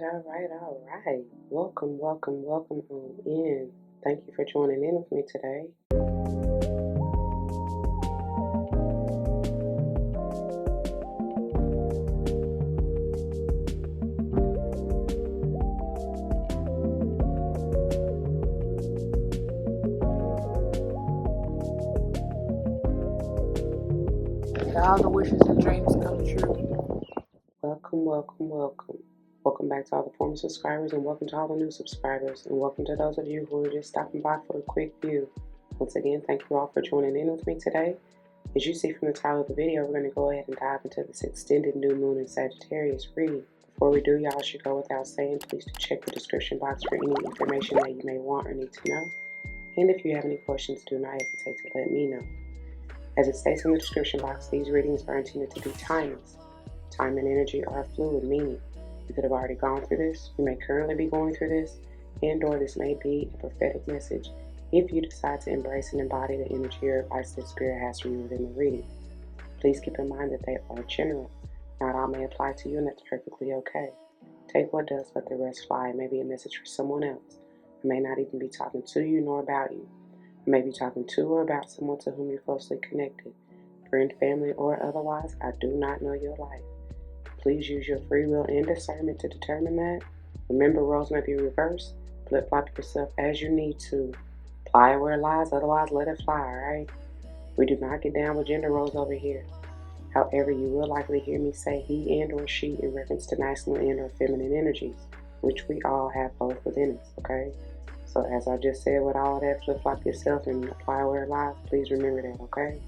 all right. Welcome on in. Thank you for joining in with me today. All the wishes and dreams come true. Welcome back to all the former subscribers, and welcome to all the new subscribers, and welcome to those of you who are just stopping by for a quick view. Once again, thank you all for joining in with me today. As you see from the title of the video, we're going to go ahead and dive into this extended new moon in Sagittarius reading. Before we do, y'all should go without saying, please do check the description box for any information that you may want or need to know. And if you have any questions, do not hesitate to let me know. As it states in the description box, these readings are intended to be timeless. Time and energy are fluid, meaning you could have already gone through this, you may currently be going through this, and/or this may be a prophetic message if you decide to embrace and embody the energy or advice that Spirit has for you within the reading. Please keep in mind that they are general. Not all may apply to you, and that's perfectly okay. Take what does, let the rest fly. It may be a message for someone else. I may not even be talking to you nor about you. I may be talking to or about someone to whom you're closely connected. Friend, family, or otherwise, I do not know your life. Please use your free will and discernment to determine that. Remember, roles may be reversed. Flip-flop yourself as you need to. Apply it where it lies, otherwise let it fly, alright? We do not get down with gender roles over here. However, you will likely hear me say he and or she in reference to masculine and or feminine energies, which we all have both within us, okay? So as I just said with all of that, flip-flop yourself and apply where it lies. Please remember that, okay?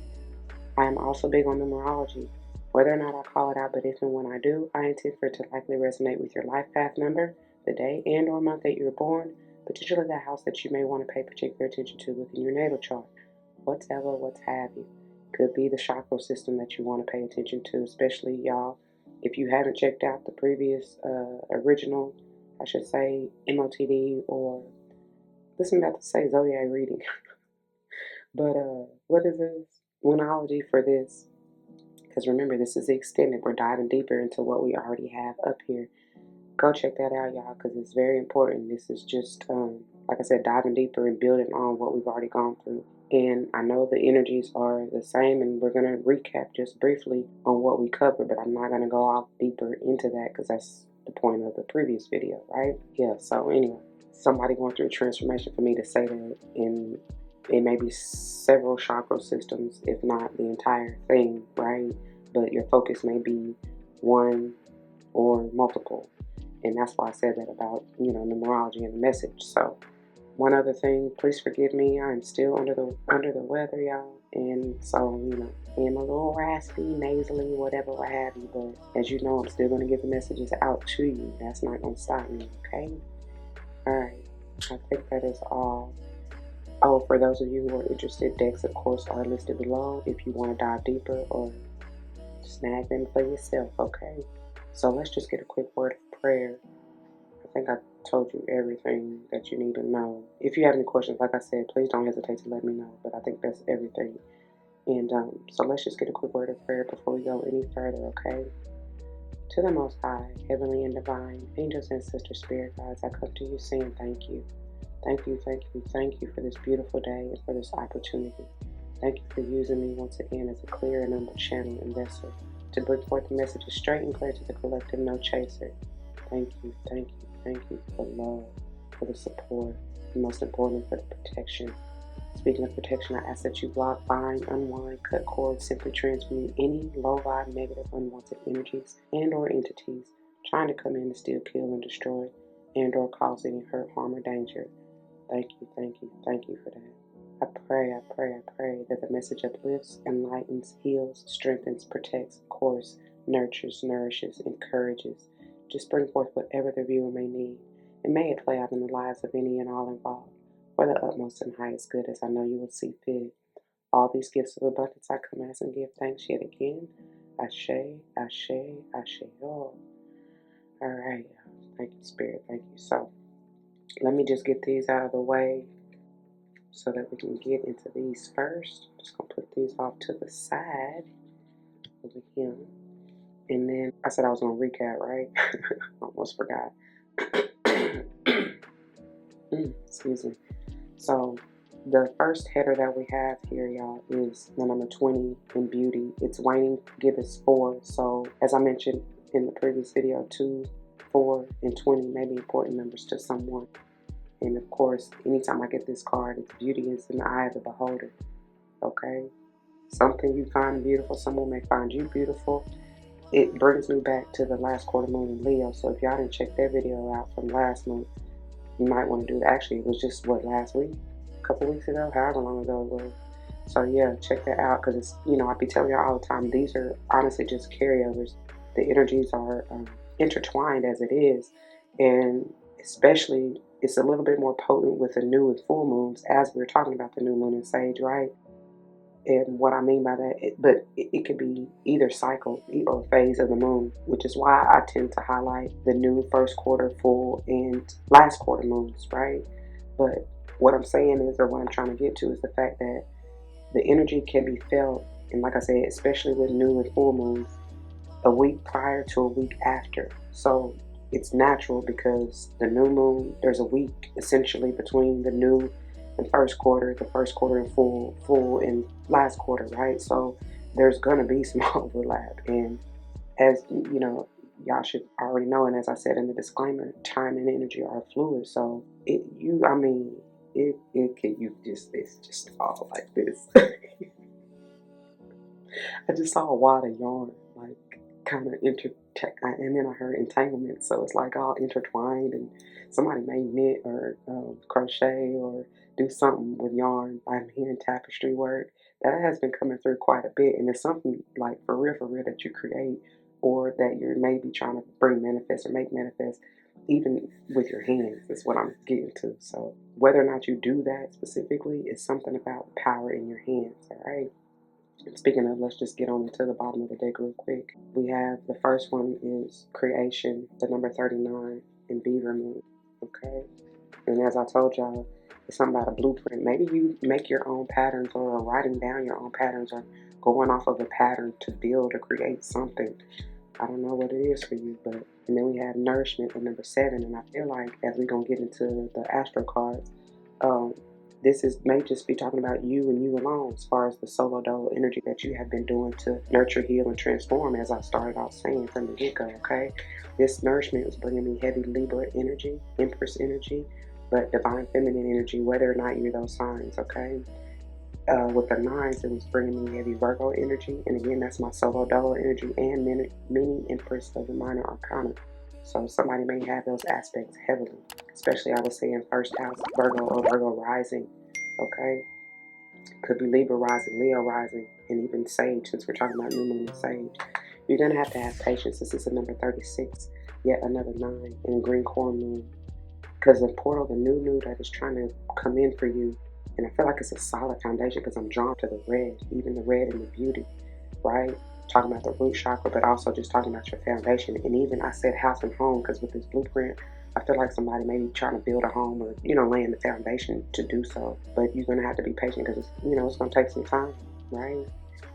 I am also big on numerology. Whether or not I call it out, but if and when I do, I intend for it to likely resonate with your life path number, the day and or month that you were born, particularly the house that you may want to pay particular attention to within your natal chart. What have you. Could be the chakra system that you want to pay attention to, especially y'all. If you haven't checked out the previous original, I should say, MOTD, or listen, I'm about to say zodiac reading. But what is this? Moonology for this. Because remember, this is extended. We're diving deeper into what we already have up here. Go check that out, y'all, because it's very important. This is just, like I said, diving deeper and building on what we've already gone through. And I know the energies are the same, and we're going to recap just briefly on what we covered, but I'm not going to go off deeper into that because that's the point of the previous video, right? Yeah, so anyway, somebody going through a transformation, for me to say that, and it may be several chakra systems, if not the entire thing, right? But your focus may be one or multiple. And that's why I said that about, numerology and the message. So one other thing, please forgive me. I'm still under the weather, y'all. And so, I'm a little raspy, nasally, whatever, what have you. But as you know, I'm still going to get the messages out to you. That's not going to stop me, okay? All right. I think that is all. Oh, for those of you who are interested, decks, of course, are listed below if you want to dive deeper or snag them for yourself, okay? So let's just get a quick word of prayer. I think I told you everything that you need to know. If you have any questions, like I said, please don't hesitate to let me know. But I think that's everything. And so let's just get a quick word of prayer before we go any further, okay? To the Most High, Heavenly and Divine, angels, ancestors, spirit guides, I come to you saying thank you. Thank you for this beautiful day and for this opportunity. Thank you for using me once again as a clear and humble channel and vessel to bring forth the messages straight and clear to the collective no chaser. Thank you for the love, for the support, and most importantly for the protection. Speaking of protection, I ask that you block, bind, unwind, cut cords, simply transmute any low vibe, negative, unwanted energies and or entities trying to come in to steal, kill, and destroy, and or cause any hurt, harm, or danger. Thank you for that. I pray that the message uplifts, enlightens, heals, strengthens, protects, of course, nurtures, nourishes, encourages. Just bring forth whatever the viewer may need, and may it play out in the lives of any and all involved, for the utmost and highest good, as I know you will see fit. All these gifts of abundance I come as and give thanks yet again. Ashe, ashe, ashe. All right. Thank you, Spirit. Thank you. So, let me just get these out of the way so that we can get into these first. I'm just going to put these off to the side over here. And then I said I was going to recap, right? Almost forgot. Excuse me. So the first header that we have here, y'all, is the number 20 in beauty. It's waning gibbous 4. So as I mentioned in the previous video, 2, 4, and 20 may be important numbers to someone. And of course, anytime I get this card, it's beauty is in the eye of the beholder. Okay? Something you find beautiful, someone may find you beautiful. It brings me back to the last quarter moon in Leo. So if y'all didn't check that video out from last month, you might want to do that. Actually, it was just, what, last week? A couple weeks ago? However long ago it was. So yeah, check that out, because it's, I be telling y'all all the time, these are honestly just carryovers. The energies are intertwined as it is. And especially, it's a little bit more potent with the new and full moons, as we were talking about the new moon in Sage, right? And what I mean by that, it could be either cycle or phase of the moon, which is why I tend to highlight the new first quarter, full, and last quarter moons, right? But what I'm saying is, or what I'm trying to get to, is the fact that the energy can be felt, and like I said, especially with new and full moons, a week prior to a week after. So it's natural, because the new moon, there's a week essentially between the new and first quarter, the first quarter and full and last quarter, right? So there's gonna be some overlap, and as you know, y'all should already know, and as I said in the disclaimer, time and energy are fluid. So it's just all like this. I just saw a wad of yarn, like kind of and then I heard entanglement, so it's like all intertwined, and somebody may knit or crochet or do something with yarn. I'm hearing tapestry work. That has been coming through quite a bit, and it's something like for real that you create, or that you're maybe trying to bring manifest or make manifest, even with your hands, is what I'm getting to. So whether or not you do that specifically is something about power in your hands, all right? Speaking of, let's just get on into the bottom of the deck real quick. We have the first one is creation, the number 39 in Beaver Moon. Okay? And as I told y'all, it's something about a blueprint. Maybe you make your own patterns, or are writing down your own patterns, or going off of a pattern to build or create something. I don't know what it is for you, but and then we have nourishment, the number 7, and I feel like as we're gonna get into the Astro-Cards, this may just be talking about you and you alone, as far as the solo dolo energy that you have been doing to nurture, heal, and transform, as I started off saying from the get-go, okay? This nourishment was bringing me heavy Libra energy, Empress energy, but divine feminine energy, whether or not you're those signs, okay? With the 9s, it was bringing me heavy Virgo energy, and again, that's my solo dolo energy and mini Empress of the minor arcana. So somebody may have those aspects heavily, especially I would say in first house Virgo or Virgo rising, okay? Could be Libra rising, Leo rising, and even Sage, since we're talking about new moon and Sage. You're going to have patience. This is the number 36, yet another 9 in green corn moon. Because the portal, the new that is trying to come in for you, and I feel like it's a solid foundation, because I'm drawn to the red, even the red and the beauty, right? Talking about the root chakra, but also just talking about your foundation. And even I said house and home, because with this blueprint, I feel like somebody may be trying to build a home, or laying the foundation to do so. But you're gonna have to be patient, because it's gonna take some time, right?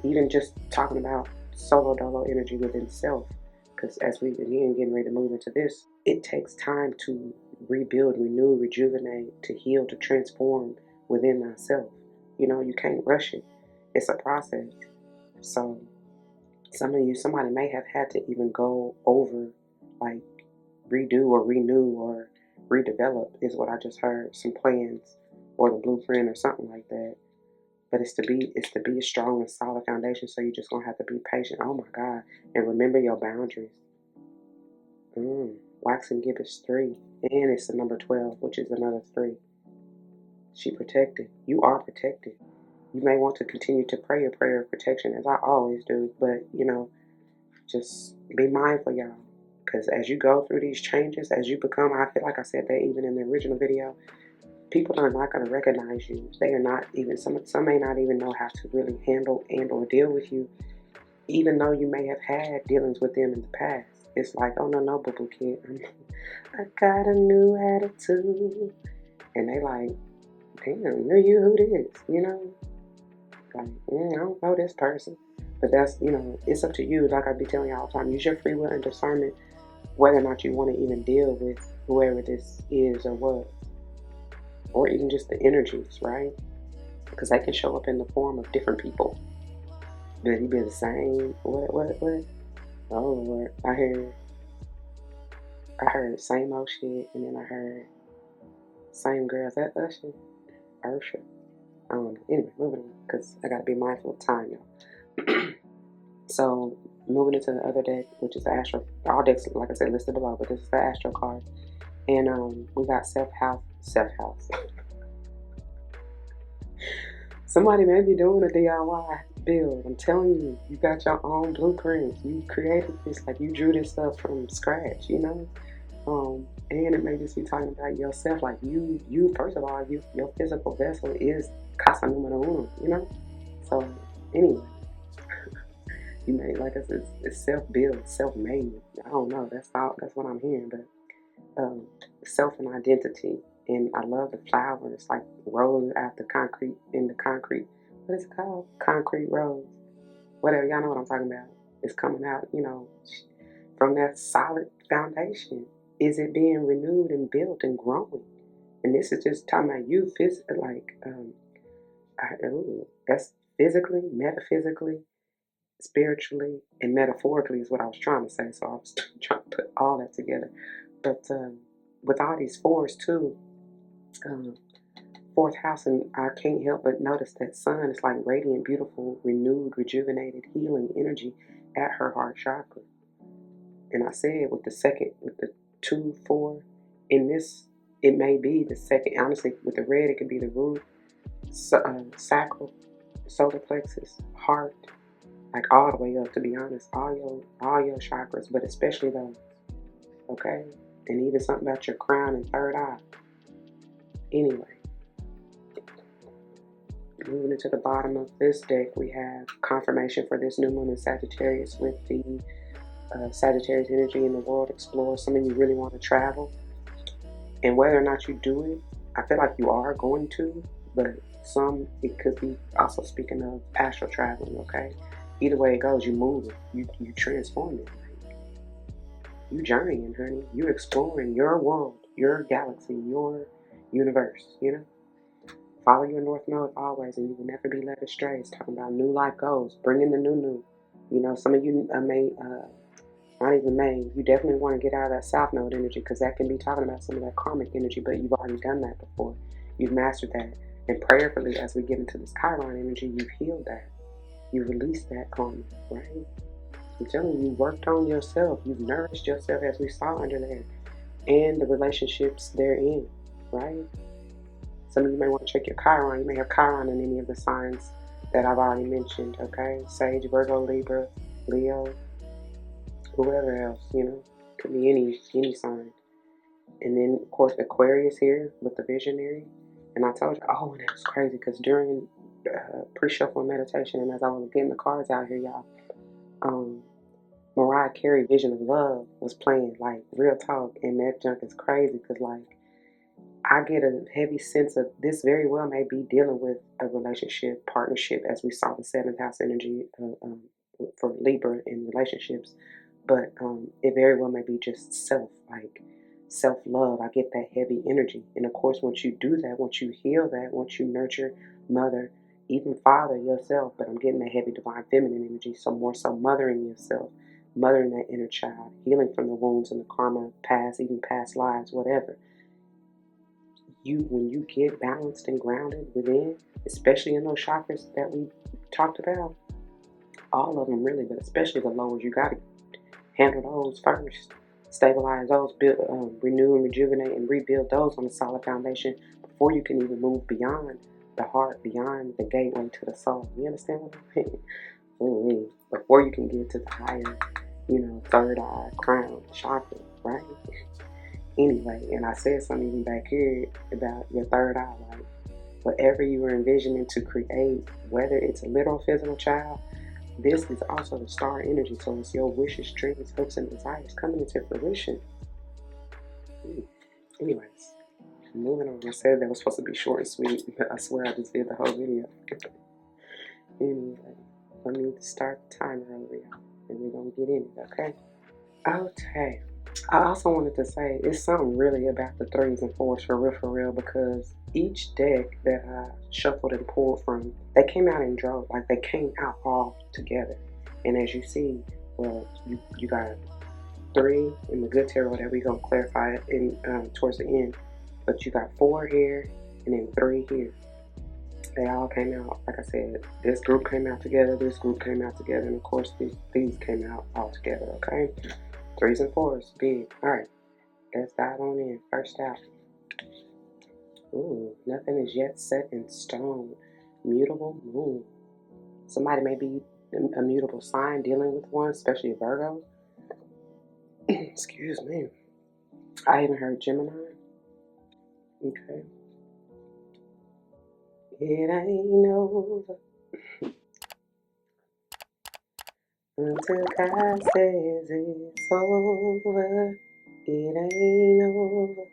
Even just talking about solo dolo energy within self, because as we again getting ready to move into this, it takes time to rebuild, renew, rejuvenate, to heal, to transform within ourselves. You can't rush it. It's a process. So somebody may have had to even go over, like, redo or renew or redevelop, is what I just heard, some plans or the blueprint or something like that. But it's to be a strong and solid foundation. So you're just gonna have to be patient. Oh my God. And remember your boundaries. Waxing Gibbous 3. And it's the number 12, which is another 3. She protected. You are protected. You may want to continue to pray a prayer of protection, as I always do, but just be mindful, y'all, because as you go through these changes, as you become, I feel like I said that even in the original video, people are not going to recognize you. They are not even, some may not even know how to really handle and or deal with you, even though you may have had dealings with them in the past. It's like, oh no, boo-boo kid, I got a new attitude, and they like, damn, you're you, who this, like, I don't know this person. But that's, it's up to you. Like I be telling you all the time, use your free will and discernment whether or not you want to even deal with whoever this is or was, or even just the energies, right? Because they can show up in the form of different people. Did he be the same? What? Oh Lord, I heard same old shit, and then I heard same girl. Is that Usher? Ursha? I don't know. Anyway, moving on, because I gotta be mindful of time, y'all. So moving into the other deck, which is the Astro. All decks, like I said, listed below, but this is the Astro card, and we got self house. Somebody may be doing a DIY build. I'm telling you, you got your own blueprints. You created this, like you drew this stuff from scratch, you know? And it may just be talking about yourself, like you first of all, your physical vessel is casa numero uno, you know? So anyway, you may, like I said, it's self-built, self-made. I don't know, that's what I'm hearing, but self and identity. And I love the flowers, like rolling out the concrete, in the concrete. What is it called? Concrete rose. Whatever, y'all know what I'm talking about. It's coming out, you know, from that solid foundation. Is it being renewed and built and growing? And this is just talking about you physically, like, that's physically, metaphysically, spiritually, and metaphorically is what I was trying to say. So I was trying to put all that together. But with all these fours too, fourth house, and I can't help but notice that sun is like radiant, beautiful, renewed, rejuvenated, healing energy at her heart chakra. And I said with the 2, 4, in this, it may be the second. Honestly, with the red, it could be the root, sacral, solar plexus, heart, like all the way up. To be honest, all your chakras, but especially those. Okay, and even something about your crown and third eye. Anyway, moving into the bottom of this deck, we have confirmation for this new moon in Sagittarius with the Sagittarius energy in the world explorer. Some of you really want to travel, and whether or not you do it, I feel like you are going to, but some, it could be also speaking of astral traveling, okay? Either way it goes, you move it, you transform it. You journeying, honey. You exploring your world, your galaxy, your universe, you know? Follow your North Node always, and you will never be led astray. It's talking about new life goals, bringing the new. You know, some of you may, not even may, you definitely want to get out of that South Node energy, because that can be talking about some of that karmic energy, but you've already done that before. You've mastered that. And prayerfully, as we get into this Chiron energy, you've healed that. You've released that karma, right? I'm telling you, worked on yourself. You've nourished yourself, as we saw under there, and the relationships therein, right? Some of you may want to check your Chiron. You may have Chiron in any of the signs that I've already mentioned, okay? Sage, Virgo, Libra, Leo, whoever else, you know. Could be any sign. And then, of course, Aquarius here with the visionary. And I told you, oh, and it was crazy, because during pre-shuffle meditation, and as I was getting the cards out here, y'all, Mariah Carey Vision of Love was playing, like, real talk. And that junk is crazy, because, like, I get a heavy sense of this very well may be dealing with a relationship, partnership, as we saw the 7th house energy for Libra in relationships. But it very well may be just self-love. I get that heavy energy. And of course, once you do that, once you heal that, once you nurture, mother, even father yourself, but I'm getting that heavy divine feminine energy, so more so mothering yourself, mothering that inner child, healing from the wounds and the karma, past, even past lives, whatever. When you get balanced and grounded within, especially in those chakras that we talked about, all of them really, but especially the lowers, you got to handle those first. Stabilize those, build, renew and rejuvenate and rebuild those on a solid foundation before you can even move beyond the heart, beyond the gateway to the soul. You understand what I'm saying? Before you can get to the higher, third eye, crown, chakra, right? Anyway, and I said something even back here about your third eye, like whatever you were envisioning to create, whether it's a literal physical child, this is also the star energy, so it's your wishes, dreams, hopes, and desires coming into fruition. Anyways, moving on. I said that was supposed to be short and sweet, but I swear I just did the whole video. Anyway, let me start the timer over, y'all, and we're gonna get in it, okay? Okay. I also wanted to say it's something really about the threes and fours for real, because each deck that I shuffled and pulled from, they came out in droves, like they came out all together. And as you see, well, you got three in the good tarot that we're gonna clarify it in towards the end, but you got four here and then three here. They all came out, like I said, this group came out together, this group came out together, and of course these came out all together, okay? Threes and fours, big. Alright, let's dive on in. First out. Ooh, nothing is yet set in stone. Mutable moon. Somebody may be a mutable sign dealing with one, especially Virgo. Excuse me. I even heard Gemini. Okay. It ain't over until God says it's over. It ain't over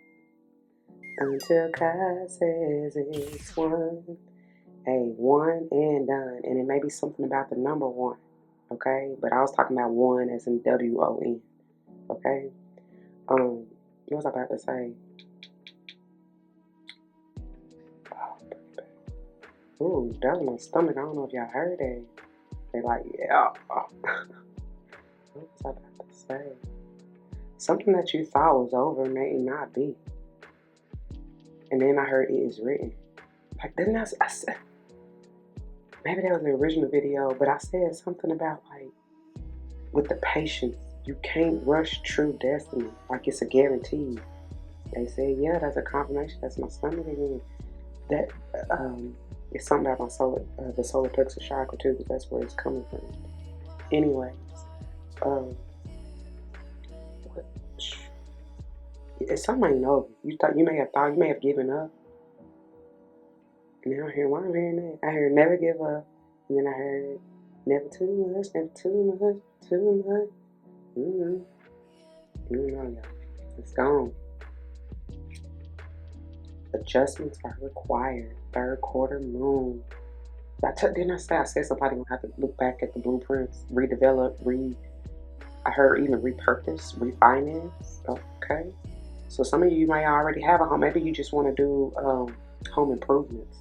until God says it's won. Hey, one and done. And it may be something about the number one, okay? But I was talking about one as in WON, okay? What was I about to say? Ooh, that was my stomach. I don't know if y'all heard that. They like, yeah. What was I about to say? Something that you thought was over may not be. And then I heard it is written. Like, didn't I said, maybe that was the original video, but I said something about like, with the patience, you can't rush true destiny. Like it's a guarantee. They say, yeah, that's a confirmation. That's my stomach again. That it's something about my the solar plexus chakra too, because that's where it's coming from. Anyways, it's something I know. You may have given up. And now I hear, why I'm hearing that? I heard never give up, and then I heard never too much, never too much, too much. Y'all. It's gone. Adjustments are required. Third quarter moon. Didn't I say somebody will have to look back at the blueprints, redevelop, I heard even repurpose, refinance. Okay. So some of you might already have a home. Maybe you just want to do home improvements.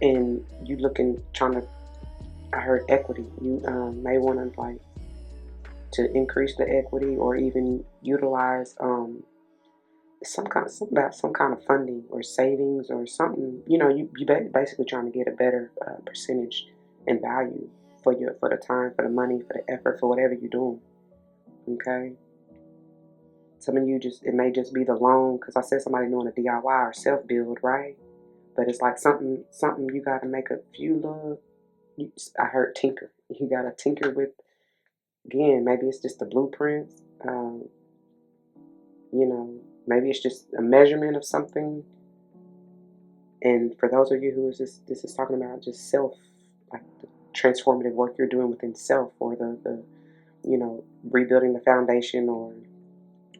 And you I heard equity. You may want to increase the equity or even utilize some kind of funding or savings or something. You basically trying to get a better percentage and value for the time, for the money, for the effort, for whatever you're doing. Okay. Some of you it may just be the loan, because I said somebody doing a DIY or self build, right? But it's like something you got to make a few little. I heard tinker. You got to tinker with. Again, maybe it's just the blueprints. Maybe it's just a measurement of something. And for those of you who this is talking about just self, like the transformative work you're doing within self, or the rebuilding the foundation, or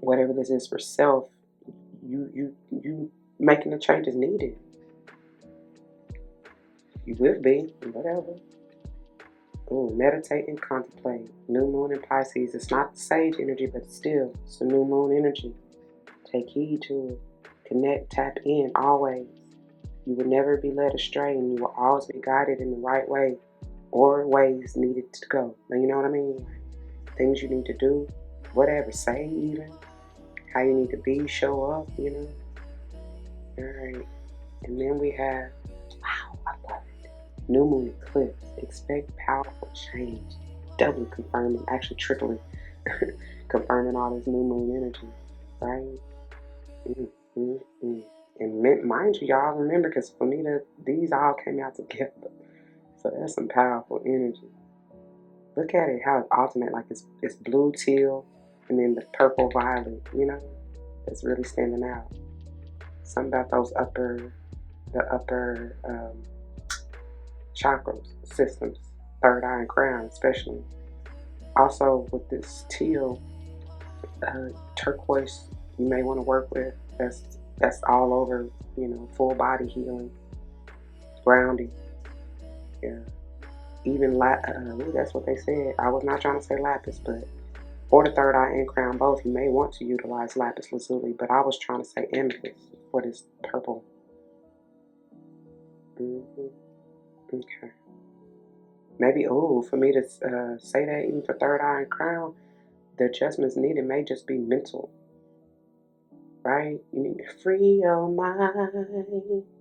whatever this is for self, you making the changes needed. You will be, whatever. Ooh, meditate and contemplate. New moon in Pisces. It's not the sage energy, but still, it's the new moon energy. Take heed to it. Connect, tap in, always. You will never be led astray, and you will always be guided in the right way, or ways needed to go. Now, you know what I mean? Like, things you need to do, whatever, say even, how you need to be, show up, Alright. And then we have, wow, I love it. New moon eclipse. Expect powerful change. Doubly confirming, actually triply confirming all this new moon energy, right? And mind you, y'all remember, because for me, these all came out together. So that's some powerful energy. Look at it, how it's alternate, like it's blue, teal, and then the purple, violet, it's really standing out. Something about those upper chakras, systems, third eye and crown especially. Also with this teal, turquoise, you may want to work with. That's all over, full body healing, grounding. Yeah. Even that's what they said. I was not trying to say lapis, but or the third eye and crown both, you may want to utilize lapis lazuli, but I was trying to say amethyst for this purple. Okay. Maybe, for me to say that even for third eye and crown, the adjustments needed may just be mental, right? You need to free your mind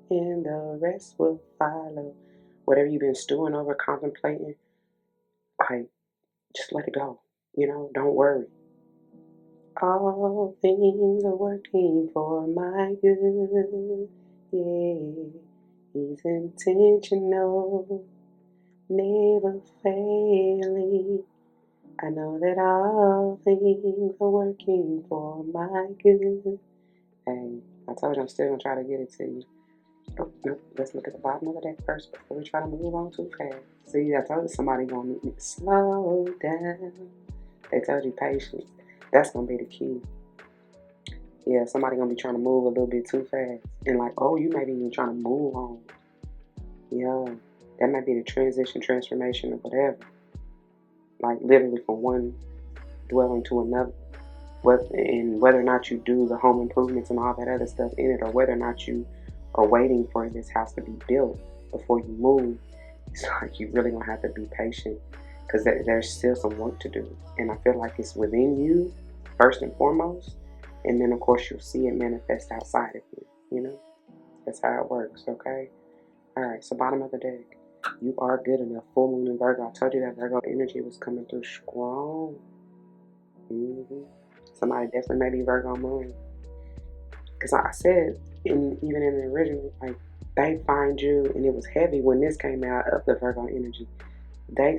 and the rest will follow. Whatever you've been stewing over, contemplating, like, just let it go. Don't worry. All things are working for my good. Yeah, he's intentional, never failing. I know that all things are working for my good. Hey, I told you I'm still gonna try to get it to you. Oh, nope. Let's look at the bottom of the deck first before we try to move on too fast. See, I told you somebody gonna meet me. Slow down. They told you patience. That's gonna be the key. Yeah, somebody gonna be trying to move a little bit too fast. And like, you might be even trying to move on. Yeah. That might be the transition, transformation, or whatever. Like literally from one dwelling to another. And whether or not you do the home improvements and all that other stuff in it, or whether or not you are waiting for this house to be built before you move, it's like you really gonna have to be patient because there's still some work to do. And I feel like it's within you first and foremost, and then of course you'll see it manifest outside of you. That's how it works. Okay. All right. So bottom of the deck, you are good enough. Full moon in Virgo. I told you that Virgo energy was coming through strong. Somebody definitely may be Virgo moon. Because I said, even in the original, like, they find you, and it was heavy when this came out of the Virgo energy.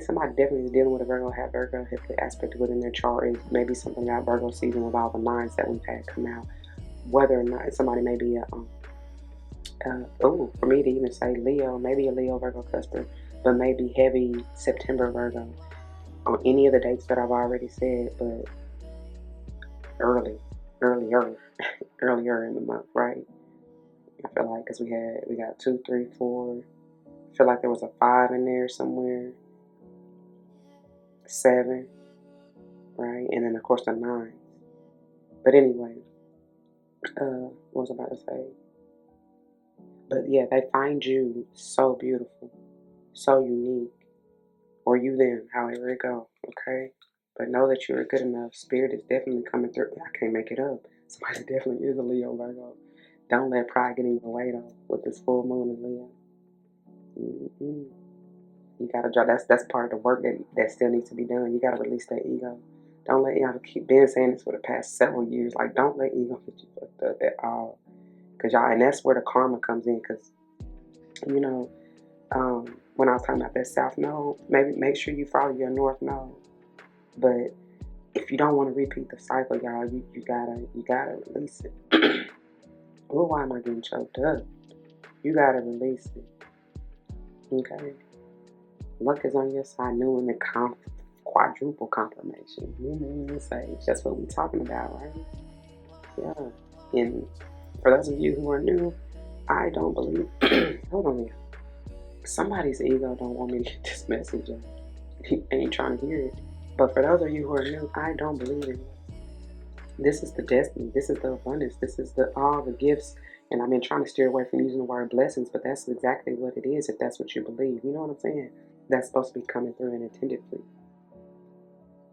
Somebody definitely is dealing with a Virgo, have Virgo hit the aspect within their chart is maybe something about Virgo season with all the nines that we've had come out. Whether or not somebody may be for me to even say Leo, maybe a Leo Virgo cusper, but maybe heavy September Virgo on any of the dates that I've already said, but earlier in the month, right? I feel like because we got 2, 3, 4. I feel like there was a 5 in there somewhere, 7, right, and then of course the 9. But anyway, what was I about to say? But yeah, they find you so beautiful, so unique, or you them, however it go. Okay, but know that you're good enough. Spirit is definitely coming through. I can't make it up. Somebody definitely is a Leo Virgo. Don't let pride get in your way though. With this full moon in Leo. You gotta drop. That's part of the work that still needs to be done. You gotta release that ego. Don't let y'all keep been saying this for the past several years. Like, don't let ego get you fucked up at all. And that's where the karma comes in. Cause when I was talking about that south node, maybe make sure you follow your north node. But if you don't want to repeat the cycle, y'all, you gotta release it. Oh, why am I getting choked up? You gotta release it. Okay. Luck is on your side, new and the quadruple confirmation. New moon and sage. That's what we're talking about, right? Yeah. And for those of you who are new, I don't believe. Hold on here. Somebody's ego don't want me to get this message. He ain't trying to hear it. But for those of you who are new, I don't believe in it. This is the destiny. This is the abundance. This is all the gifts. And I've been trying to steer away from using the word blessings, but that's exactly what it is if that's what you believe. You know what I'm saying? That's supposed to be coming through and intended for you.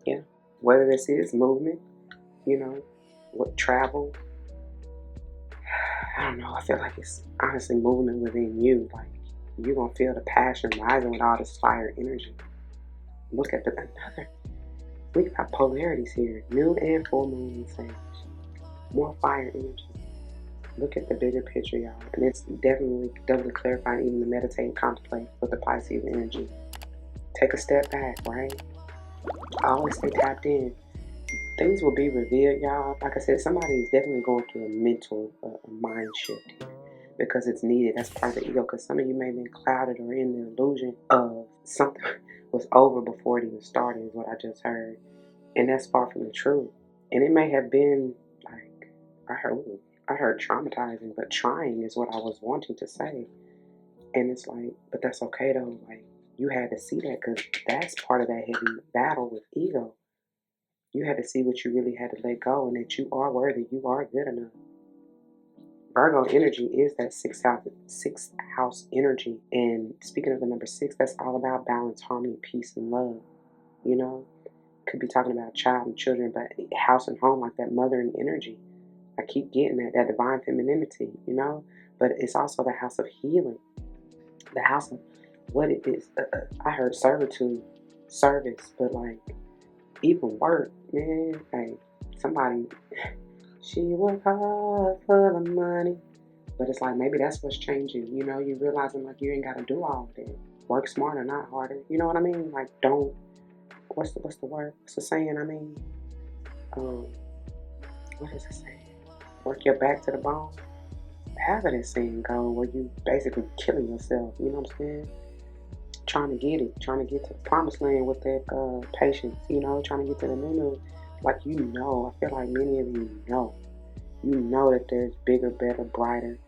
Yeah. Whether this is movement, what travel. I don't know. I feel like it's honestly movement within you. Like, you're going to feel the passion rising with all this fire energy. Look at we got polarities here. New and full moon and sage. More fire energy. Look at the bigger picture, y'all. And it's definitely doubly clarifying even to meditate and contemplate with the Pisces energy. Take a step back, right? Always stay tapped in. Things will be revealed, y'all. Like I said, somebody is definitely going through a mental mind shift here because it's needed. That's part of the ego because some of you may have been clouded or in the illusion of something was over before it even started is what I just heard. And that's far from the truth. And it may have been like, I heard traumatizing, but trying is what I was wanting to say. And it's like, but that's okay though. Like, you had to see that because that's part of that heavy battle with ego. You had to see what you really had to let go, and that you are worthy. You are good enough. Virgo energy is that sixth house energy. And speaking of the number 6, that's all about balance, harmony, peace, and love. You know, could be talking about child and children, but house and home, like that mothering energy. I keep getting that divine femininity, you know. But it's also the house of healing, the house of what it is. I heard servitude, service, but like even work, man. Like somebody, she work hard for the money. But it's like maybe that's what's changing. You know, you realizing like you ain't got to do all of that. Work smarter, not harder. You know what I mean? Like don't. What's the word? What's the saying? I mean, what is it saying? Work your back to the bone. Have it saying go where you basically killing yourself. You know what I'm saying? Trying to get it, trying to get to the promised land with that patience. You know, trying to get to the new. Like I feel like many of you know that there's bigger, better, brighter,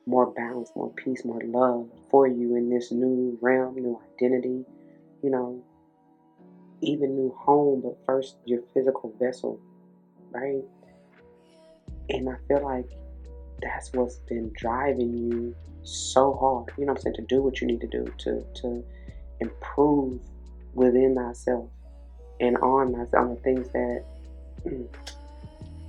more balance, more peace, more love for you in this new realm, new identity, you know, even new home, but first your physical vessel, right? And I feel like that's what's been driving you so hard, you know what I'm saying, to do what you need to do, to improve within thyself and on the things that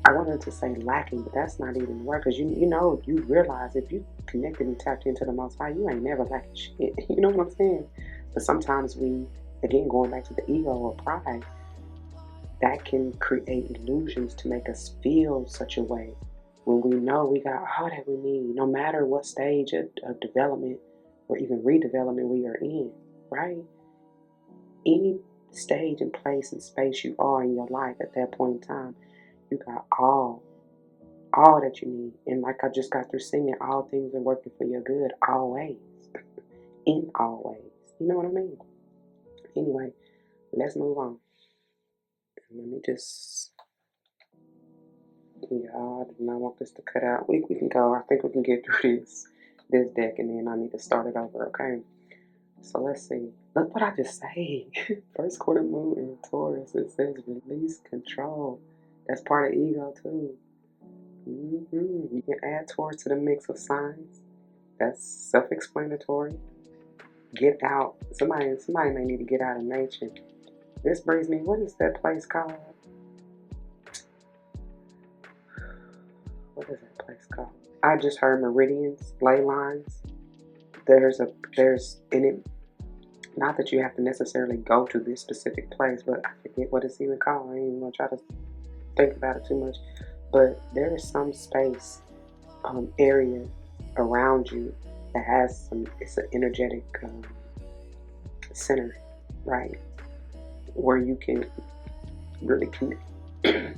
I wanted to say lacking, but that's not even the word, because you realize if you connected and tapped into the Most High, you ain't never lacking shit. You know what I'm saying? But sometimes we, again, going back to the ego or pride, that can create illusions to make us feel such a way when we know we got all that we need, no matter what stage of development or even redevelopment we are in, right? Any stage and place and space you are in your life at that point in time, you got all that you need. And like I just got through singing, all things are working for your good always. In all ways. You know what I mean? Anyway, let's move on. Let me just, yeah, I do not want this to cut out. We can go. I think we can get through this deck, and then I need to start it over, okay? So let's see. Look what I just say. First quarter moon in Taurus. It says release control. That's part of ego too. You can add Taurus to the mix of signs. That's self-explanatory. Get out. Somebody may need to get out of nature. This brings me. What is that place called? What is that place called? I just heard meridians, ley lines. There's in it. Not that you have to necessarily go to this specific place, but I forget what it's even called. I ain't even gonna try to think about it too much. But there is some space, area around you that has some. It's an energetic center, right, where you can really connect. They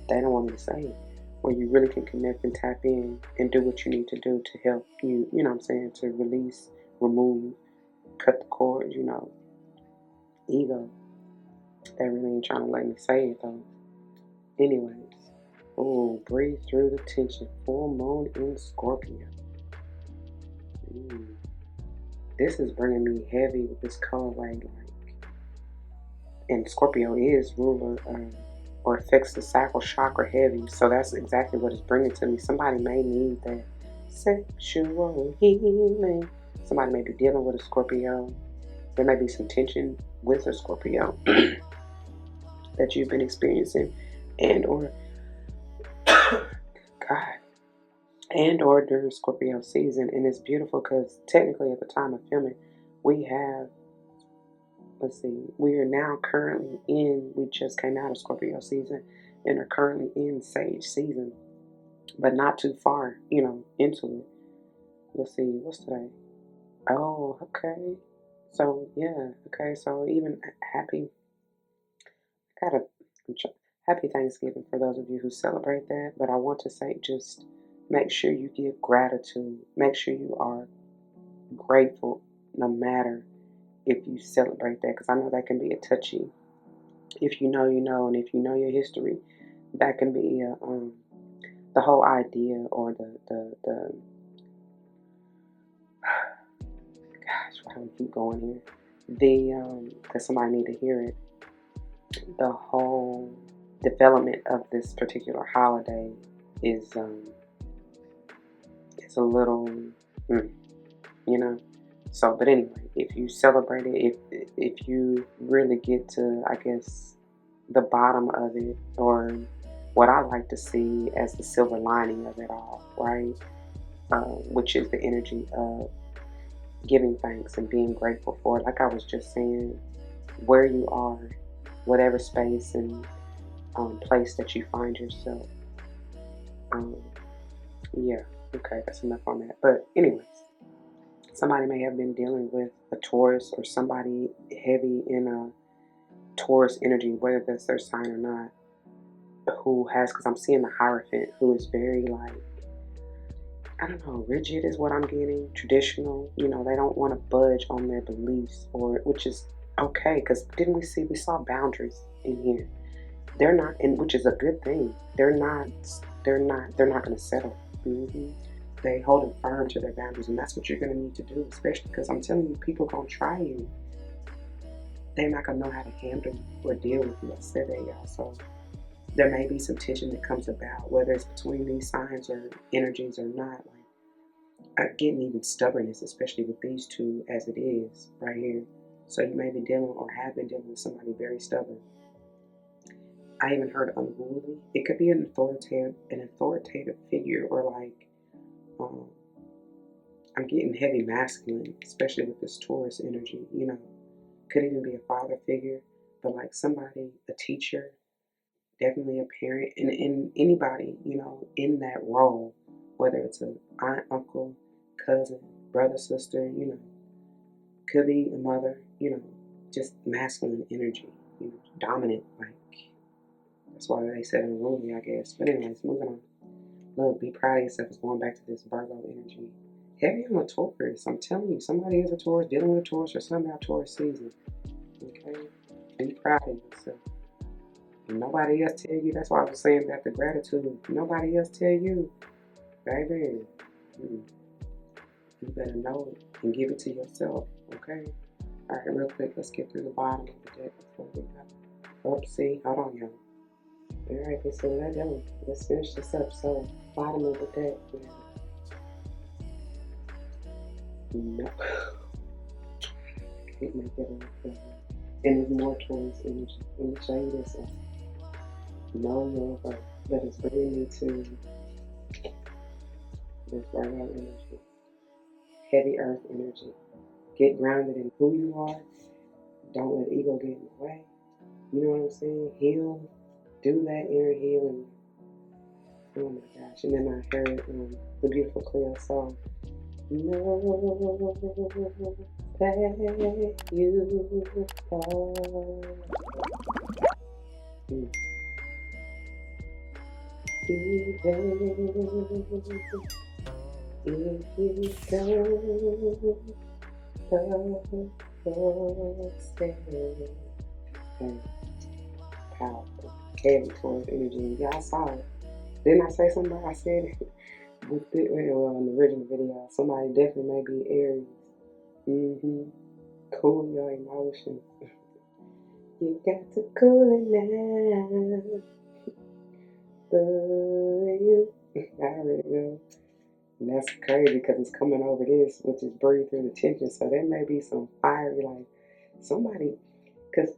don't want me to say it. Where you really can connect and tap in and do what you need to do to help you. You know what I'm saying? To release, remove, cut the cord. You know, ego. They really ain't trying to let me say it though. Anyways, oh, breathe through the tension. Full moon in Scorpio. This is bringing me heavy with this colorway, like, and Scorpio is ruler or affects the sacral chakra heavy, so that's exactly what it's bringing to me. Somebody may need that sexual healing. Somebody may be dealing with a Scorpio. There may be some tension with a Scorpio that you've been experiencing, and or during Scorpio season. And it's beautiful because technically at the time of filming, we have, we are now currently we just came out of Scorpio season and are currently in Sage season, but not too far, into it. Let's see, what's today? Oh, okay. So yeah, okay. So even happy Thanksgiving for those of you who celebrate that. But I want to say, just make sure you give gratitude. Make sure you are grateful, no matter if you celebrate that, because I know that can be a touchy. If you know, you know, and if you know your history, that can be the whole idea, or the gosh, why do we keep going here? Because somebody need to hear it. the whole development of this particular holiday is it's a little, you know. So, but anyway, if you celebrate it, if you really get to, I guess, the bottom of it, or what I like to see as the silver lining of it all, right? Which is the energy of giving thanks and being grateful for it. Like I was just saying, where you are, whatever space and place that you find yourself. Yeah, okay, that's enough on that. But anyways, somebody may have been dealing with a Taurus, or somebody heavy in a Taurus energy, whether that's their sign or not, who has, because I'm seeing the Hierophant, who is very, like, I don't know, rigid is what I'm getting, traditional. You know, they don't want to budge on their beliefs, or which is okay, because didn't we saw boundaries in here. They're not, and which is a good thing. They're not going to settle. They hold firm to their boundaries, and that's what you're going to need to do, especially because I'm telling you, people going to try you. They're not going to know how to handle you or deal with you. I said that, y'all. So there may be some tension that comes about, whether it's between these signs or energies or not. Like, I'm getting even stubbornness, especially with these two, as it is right here. So you may be dealing, or have been dealing, with somebody very stubborn. I even heard unruly. It could be an authoritative figure, or like, I'm getting heavy masculine, especially with this Taurus energy. You know, could even be a father figure, but like somebody, a teacher, definitely a parent, and anybody, you know, in that role, whether it's an aunt, uncle, cousin, brother, sister, you know, could be a mother, you know, just masculine energy, you know, dominant, like, that's why they said unruly, I guess. But anyways, moving on. Look, be proud of yourself is going back to this Virgo energy. Heavy on a Taurus. I'm telling you, somebody is a Taurus, dealing with a Taurus, or something about Taurus season. Okay? Be proud of yourself. Nobody else tell you. That's why I was saying about the gratitude. Nobody else tell you, baby. You better know it and give it to yourself. Okay? All right, real quick, let's get through the bottom of the deck before we go. Oh, see, hold on, y'all. All right, let's finish this up. So, bottom of the deck, no, can't make it up. And there's more Taurus energy. Let me show you this one. Know your worth. That is bringing me to this Virgo energy. Heavy earth energy. Get grounded in who you are. Don't let ego get in the way. You know what I'm saying? Heal. Do that inner healing. Oh my gosh. And then I heard the beautiful Cleo song. Know that you are. Even if you don't understand. Powerful. Heavy Taurus energy. Y'all saw it. Didn't I say something? I said it well in the original video. Somebody definitely may be Aries. Cool your emotions. You got to cool it now. You. I already know. And that's crazy because it's coming over this, which is breathe through the tension. So there may be some fiery, like somebody, because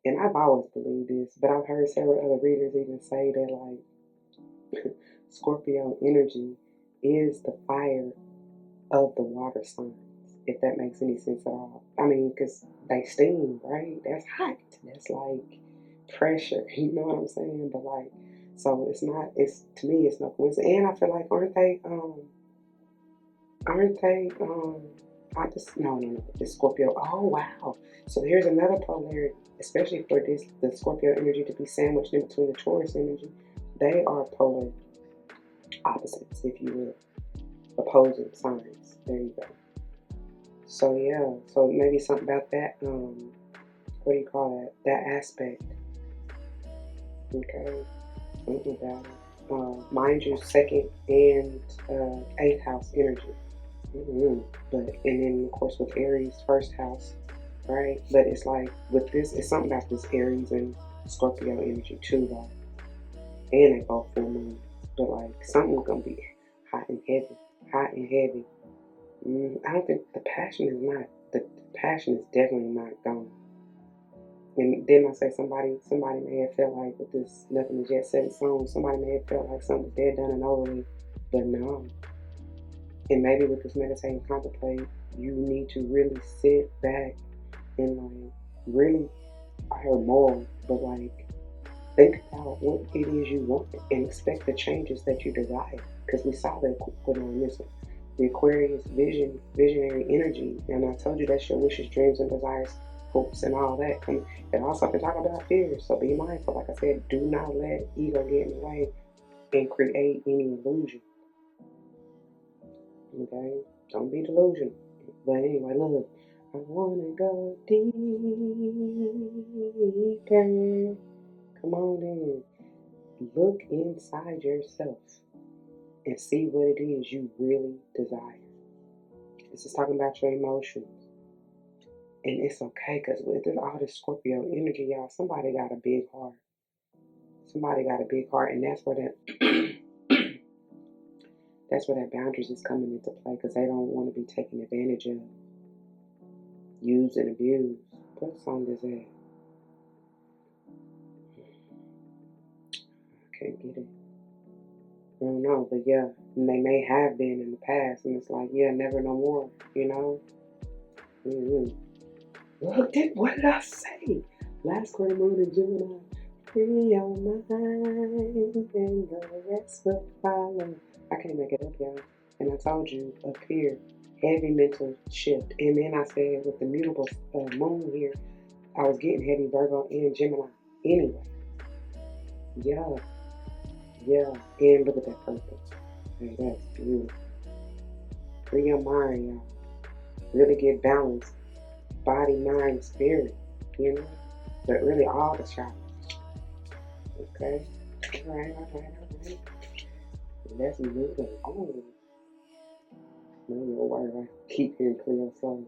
and I've always believed this, but I've heard several other readers even say that, like, Scorpio energy is the fire of the water signs, if that makes any sense at all. I mean, because they steam, right? That's hot. That's like pressure. You know what I'm saying? But like, so it's not. It's to me, it's no coincidence. And I feel like aren't they? No. It's Scorpio. Oh wow. So here's another polarity, especially for the Scorpio energy to be sandwiched in between the Taurus energy. They are polar opposites, if you will, opposing signs. There you go. So yeah, so maybe something about that. What do you call that? That aspect. Okay, something about it. Mind you, second and eighth house energy. But and then of course with Aries, first house. right? But it's like with this, it's something about this Aries and Scorpio energy too, though. And they both full moon. But like something's gonna be hot and heavy. Hot and heavy. I don't think the passion is not. The passion is definitely not gone. And then I say somebody may have felt like with this nothing is yet set in stone. Somebody may have felt like something was dead, done, and over with. But no. And maybe with this meditating contemplate, you need to really sit back and like really, I heard more, but like think about what it is you want and expect the changes that you desire. Because we saw that put on this one. The Aquarius visionary energy. And I told you that's your wishes, dreams, and desires, hopes, and all that. And it also can talk about fears. So be mindful. Like I said, do not let ego get in the way and create any illusion. Okay? Don't be delusional. But anyway, look. I wanna go deeper. Come on in. Look inside yourself and see what it is you really desire. This is talking about your emotions. And it's okay, because with all this Scorpio energy, y'all, somebody got a big heart. Somebody got a big heart, and that's where that that's where that boundaries is coming into play, because they don't want to be taken advantage of, used and abused. What song is that? I can't get it. I don't know, but yeah, and they may have been in the past, and it's like, yeah, never no more, you know? Look, what did I say? Last quarter moon in Gemini. Free your mind and the rest will follow. I can't make it up, y'all. And I told you up here, heavy mental shift. And then I said with the mutable moon here, I was getting heavy Virgo and Gemini. Anyway, yeah. And look at that purple. Hey, that's beautiful. Free your mind, y'all. Really get balanced. Body, mind, spirit. You know? But really all the chakras. Okay? All right. Let's move on. No word. I keep hearing Cleo song.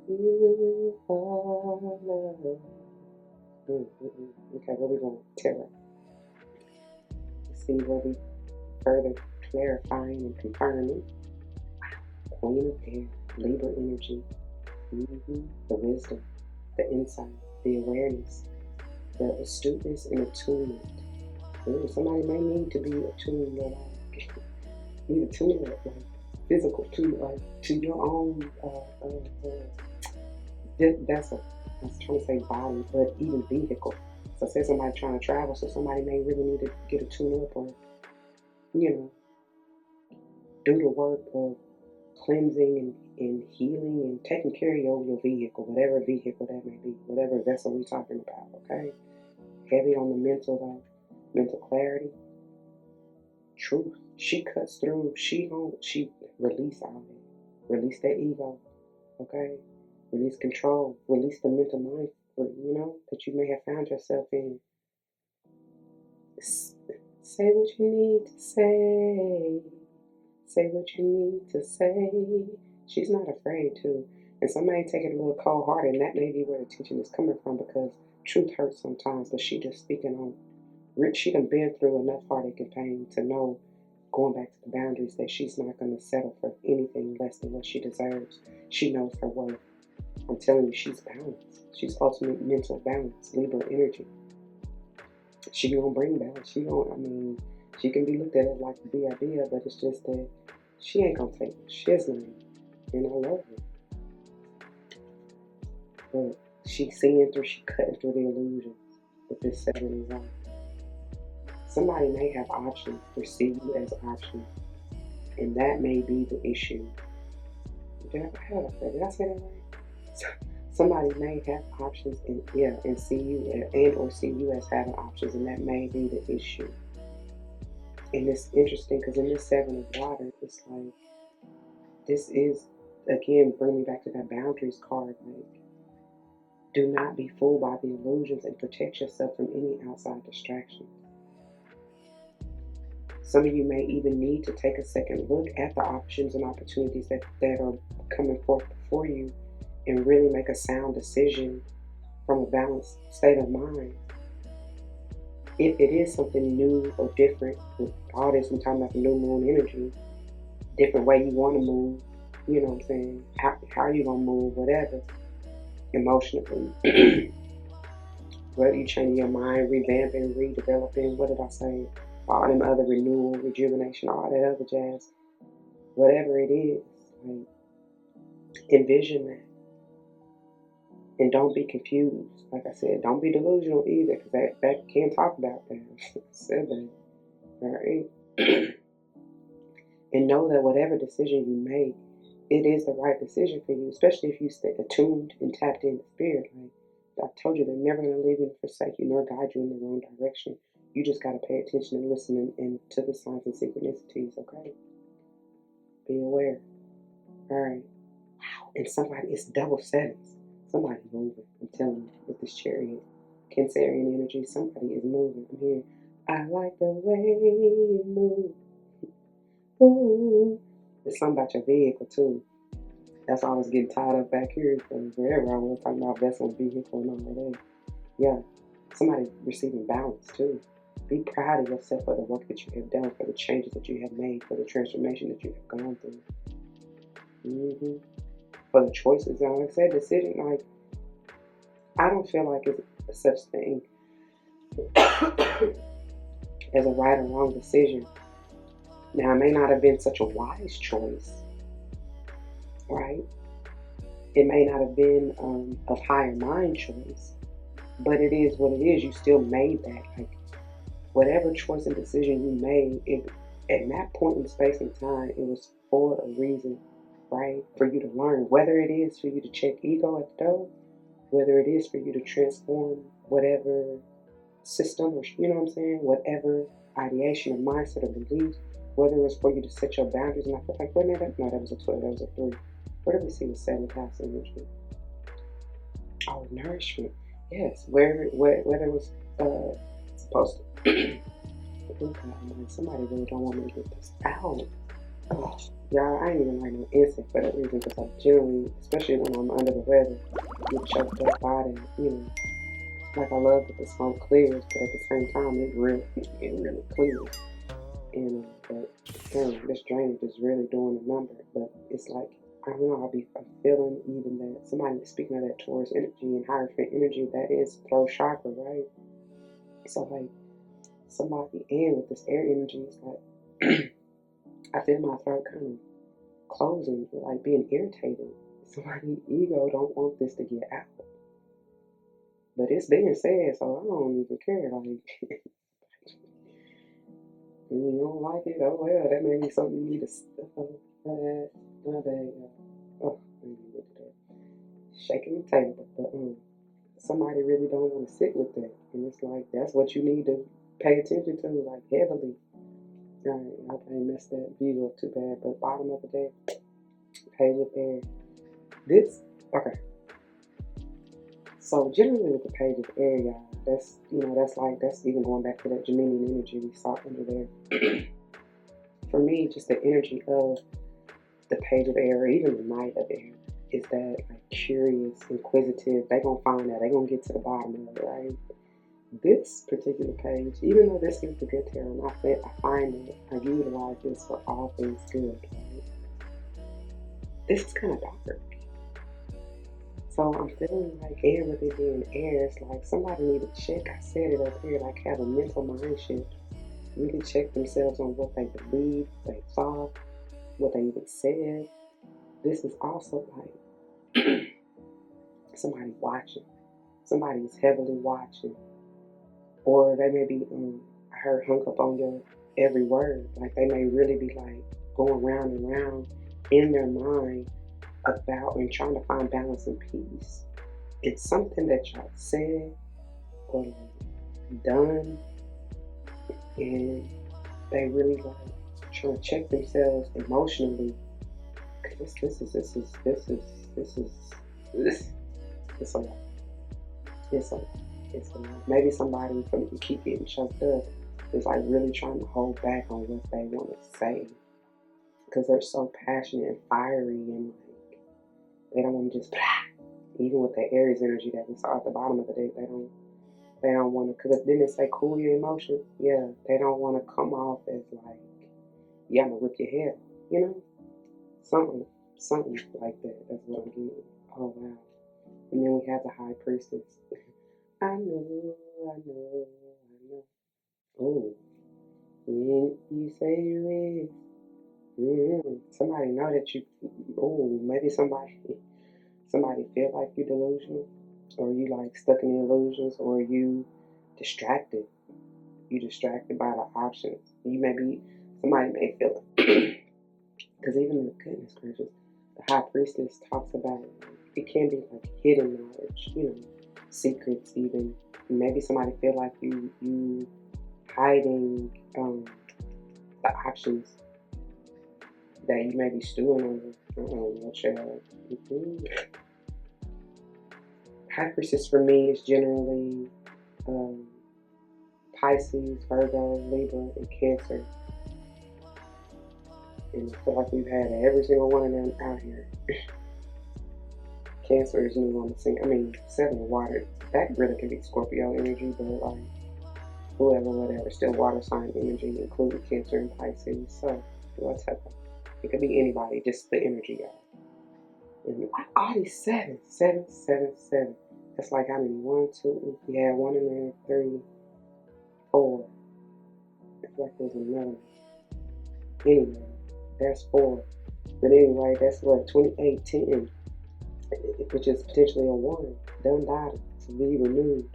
You are love. Okay, where we going? Tarot. Let's see where we further clarifying and confirming. Queen of Air, Libra energy. The wisdom, the insight, the awareness, the astuteness and attunement. Somebody may need to be attuned, need to tune up, like physical, to your own vessel. I was trying to say body, but even vehicle. So say somebody trying to travel, so somebody may really need to get a tune up, or do the work of cleansing and healing and taking care of your vehicle, whatever vehicle that may be, whatever vessel we're talking about, okay? Heavy on the mental clarity, truth. She cuts through, she release all that. Release that ego, okay? Release control, release the mental mind, that you may have found yourself in. Say what you need to say. Say what you need to say. She's not afraid to. And somebody take it a little cold-hearted, and that may be where the teaching is coming from, because truth hurts sometimes, but she just speaking on. She done been through enough heartache and pain to know, going back to the boundaries, that she's not going to settle for anything less than what she deserves. She knows her worth. I'm telling you, she's balanced. She's ultimate mental balance, Libra energy. She gonna bring balance. She can be looked at as like a bia, but it's just that she ain't gonna take shit's name. And I love her. But she's seeing through, she cutting through the illusions with this 7 in life. Somebody may have options or see you as options, and that may be the issue. Did I say that right? Somebody may have options and see you or see you as having options, and that may be the issue. And it's interesting because in this 7 of water, it's like, this is, again, bringing me back to that boundaries card. Like, do not be fooled by the illusions and protect yourself from any outside distractions. Some of you may even need to take a second look at the options and opportunities that are coming forth before you, and really make a sound decision from a balanced state of mind. If it is something new or different, with all this, I'm talking about the new moon energy, different way you want to move, you know what I'm saying? How you gonna move, whatever, emotionally. Whether you change your mind, revamping, redeveloping, what did I say? All them other renewal, rejuvenation, all that other jazz. Whatever it is, like, envision that. And don't be confused. Like I said, don't be delusional either, because that can't talk about that. I said that. Alright? And know that whatever decision you make, it is the right decision for you, especially if you stay attuned and tapped into spirit. Like I told you, they're never going to leave you and forsake you nor guide you in the wrong direction. You just got to pay attention and listen and to the signs and synchronicities, okay? Be aware. All right. Wow. And somebody, it's double sevens. Somebody moving. I'm telling you, with this chariot, Cancerian energy, somebody is moving. I'm here. I like the way you move. Ooh. There's something about your vehicle, too. That's why I was getting tied up back here from wherever I was talking about vessel, vehicle, and all that. Yeah. Somebody receiving balance, too. Be proud of yourself for the work that you have done, for the changes that you have made, for the transformation that you have gone through. For the choices. And like I said, decision, like, I don't feel like it's such thing as a right or wrong decision. Now, it may not have been such a wise choice, right? It may not have been of higher mind choice, but it is what it is. You still made that. Like, whatever choice and decision you made, at that point in space and time, it was for a reason, right? For you to learn, whether it is for you to check ego at the door, whether it is for you to transform whatever system, or, you know what I'm saying, whatever ideation or mindset or belief, whether it was for you to set your boundaries. And I feel like, wait a minute, no, that was a 12, that was a 3. Where did we see the 7th house energy? Oh, nourishment. Yes, whether it was supposed to. Somebody really don't want me to get this out. Oh, y'all, I ain't even like no answer for that reason, because I generally, especially when I'm under the weather, get choked up by it. You know, like, I love that the smoke clears, but at the same time, it really clears. And but this drainage is really doing a number. But it's like, I don't know, I'm feeling even that somebody speaking of that Taurus energy and Hierophant energy, that is throat chakra, right? So like, somebody, and with this air energy, it's like I feel my throat kind of closing, like being irritated. Somebody's ego don't want this to get out. But it's being said, so I don't even care. Like, when you don't like it, oh well, that may be something you need to. My bad. Oh, shaking the table. But somebody really don't want to sit with that, and it's like, that's what you need to pay attention to, like, heavily. Alright, I hope I ain't messed that view up too bad. But bottom of the day, page of air. This, okay. So generally with the page of air, y'all, that's, that's even going back to that Gemini energy we saw under there. For me, just the energy of the page of air, or even the knight of air, is that, like, curious, inquisitive. They gonna find out. They gonna get to the bottom of it, right? This particular page, even though this is the good tarot, I find that I utilize this for all things good, right? This is kind of dark. So I'm feeling like, air, with it being air, it's like somebody need to check. I said it up here, like, have a mental mind shift. Really check themselves on what they believe, what they thought, what they even said. This is also like somebody watching. Somebody is heavily watching. Or they may be, I heard, hung up on your every word. Like, they may really be like going round and round in their mind about and trying to find balance and peace. It's something that y'all said or done, and they really like trying to check themselves emotionally. Cause this is it's a lot. It's a lot. Maybe somebody, from you keep getting choked up, is like really trying to hold back on what they want to say, because they're so passionate and fiery, and like, They don't want to just, even with that Aries energy that we saw at the bottom of the deck, they don't want to, because then they say cool your emotions. Yeah, they don't want to come off as like, yeah, I'm going to rip your head off, you know? Something like that. That's what I'm getting. Oh, wow. And then we have the High Priestess. I know, I know, I know. Oh, you say you is. Somebody know that you. Oh, maybe somebody feel like you delusional, or you like stuck in the illusions, or you distracted. You distracted by the options. You may be. Somebody may feel it, because even the goodness gracious, the High Priestess talks about it can be like hidden knowledge, secrets even. Maybe somebody feel like you hiding the options that you may be stewing over. I don't know, child. High Priestess for me is generally um, Pisces, Virgo, Libra, and Cancer. And I feel like we've had every single one of them out here. Cancer is new on the scene. I mean, 7 water. That really can be Scorpio energy, but like whoever, whatever, still water sign energy, including Cancer and Pisces. So whatever. It could be anybody, just the energy, y'all. And all these sevens, 7, 7, 7. That's like how many? 1, 2. We had 1 in there, 3, 4. I feel like there's another. Anyway, that's 4. But anyway, that's what 28, 10, which is potentially a 1. Done died to be renewed.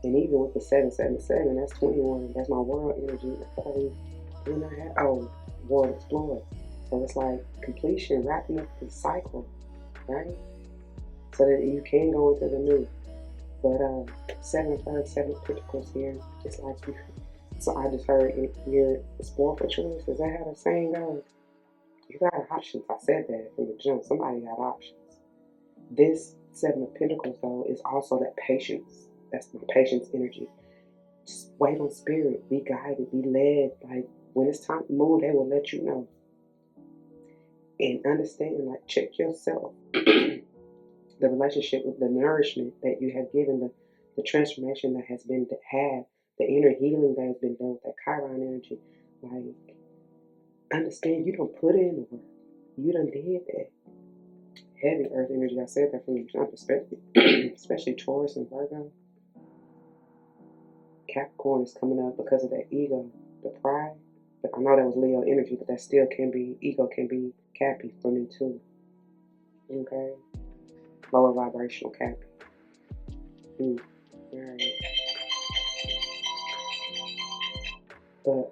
And even with the 777, that's 21. That's my world energy. Then I had world explored. So it's like completion, wrapping up the cycle, right? So that you can go into the new. But 7 of Thirds, 7 of Pentacles here. It's like you. So I just heard you're spoiled for choice. Is that how the saying goes? You got options. I said that from the jump. Somebody got options. This 7 of Pentacles though is also that patience. That's my patience energy. Just wait on spirit. Be guided. Be led. Like when it's time to move, they will let you know. And understand, like check yourself. The relationship with the nourishment that you have given, the transformation that has been had, the inner healing that has been done with that Chiron energy. Like, understand you don't put in the work. You done did that. Heavy earth energy, I said that from the jump, especially Taurus and Virgo. Capricorn is coming up because of that ego, the pride. But I know that was Leo energy, but that still can be, ego can be Cappy for me too. Okay? Lower vibrational Cappy. Alright. But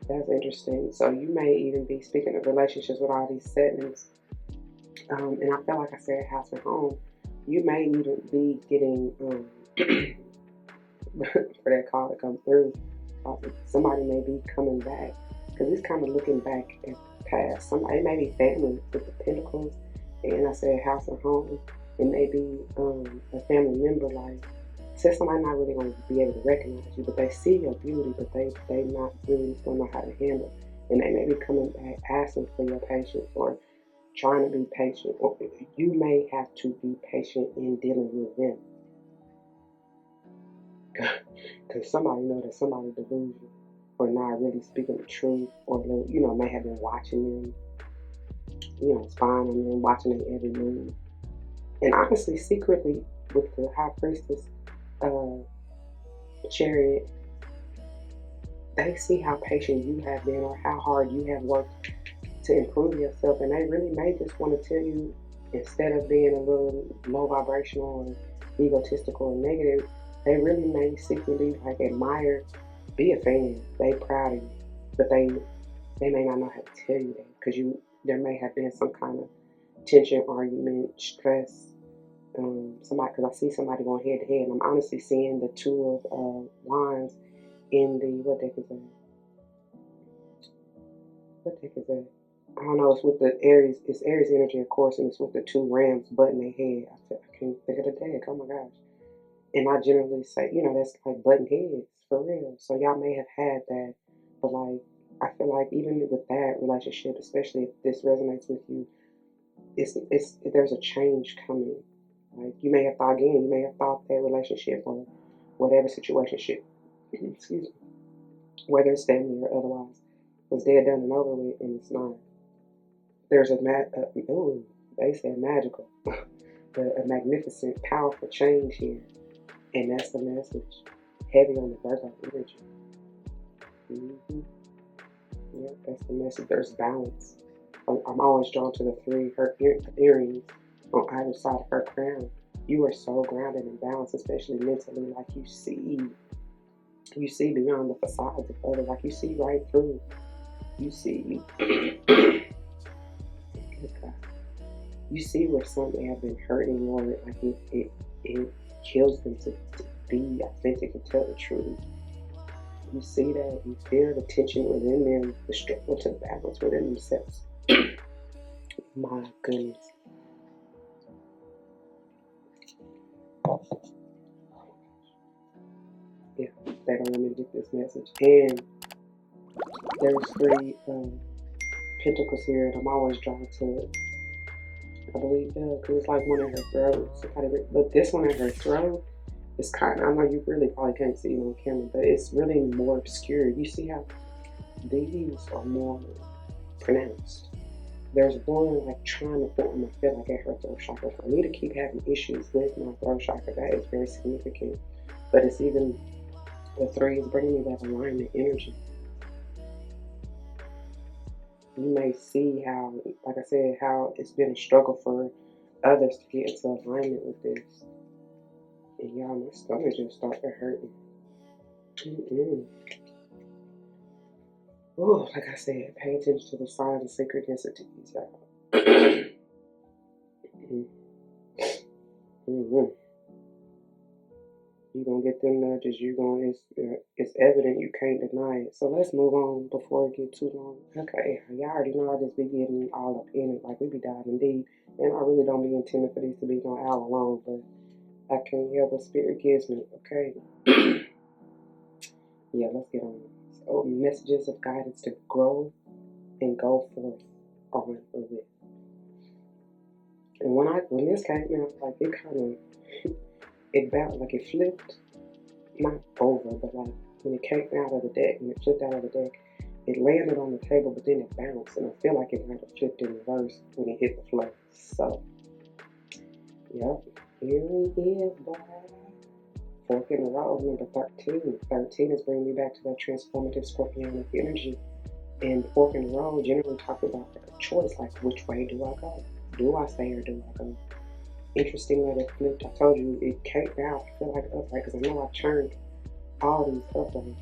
that's interesting. So you may even be speaking of relationships with all these settings. And I feel like I said house and home. You may even be getting for that call to come through. Somebody may be coming back because it's kind of looking back at the past. Somebody may be family with the Pentacles, and I said house and home. It may be a family member like. Says somebody not really going to be able to recognize you, but they see your beauty, but they not really going to know how to handle. And they may be coming back asking for your patience or trying to be patient. Or you may have to be patient in dealing with them. Because somebody know that somebody delusional or not really speaking the truth, or may have been watching them, spying on them, watching their every move. And honestly, secretly, with the High Priestess, Chariot, they see how patient you have been or how hard you have worked to improve yourself, and they really may just want to tell you, instead of being a little low vibrational or egotistical or negative, they really may secretly like admire, be a fan, they proud of you, but they may not know how to tell you that because there may have been some kind of tension, argument, stress. Somebody, because I see somebody going head to head, and I'm honestly seeing the 2 of Wands in the, what deck is that? What deck is that? I don't know. It's with the Aries. It's Aries energy, of course, and it's with the 2 rams butting their head. I can't think of the deck. Oh my gosh! And I generally say, that's like button heads for real. So y'all may have had that, but like I feel like even with that relationship, especially if this resonates with you, there's a change coming. Like you may have thought that relationship or whatever situationship, excuse me, whether it's family or otherwise, was dead, done, and over with, and it's not. There's they said magical, but a magnificent, powerful change here, and that's the message. Heavy on the Virgo energy. Yep, that's the message. There's balance. I'm always drawn to the three, her earrings on either side of her crown. You are so grounded and balanced, especially mentally. Like you see beyond the facades of others. Like you see right through. You see, you see where some may have been hurting, or like it kills them to be authentic and tell the truth. You see that, you feel the tension within them, the struggle to balance within themselves. My goodness. Yeah, they don't want me to get this message. And there's three pentacles here, and I'm always drawn to, I believe, because it's like one in her throat. But this one in her throat is kind of, I know you really probably can't see it on camera, but it's really more obscure. You see how these are more pronounced. There's one like trying to form, I feel like, at her throat chakra. For me to keep having issues with my throat chakra, that is very significant. But it's even, the three is bringing me that alignment energy. You may see how, like I said, how it's been a struggle for others to get into alignment with this. And y'all, my stomach just started hurting. Oh, like I said, pay attention to the signs and synchronicities, y'all. You're gonna get them nudges. It's evident, you can't deny it. So let's move on before it get too long. Okay, y'all already know I just be getting all up in it, like we be diving deep, and I really don't be intending for these to be no hour long, but I can't help what spirit gives me. Okay. Yeah, let's get on. So messages of guidance to grow and go forth on with. And when this came out, like it kind of it flipped, not over, but like when it came out of the deck, when it flipped out of the deck, it landed on the table, but then it bounced, and I feel like it might have flipped in reverse when it hit the floor. So, yep, here he is, boy. Fork in the road, number 13. 13 is bringing me back to that transformative Scorpionic energy. And fork in the road generally talk about like a choice, like which way do I go? Do I stay or do I go? Interesting that it flipped. I told you it came out, I feel like upright, because I know I turned all these upright.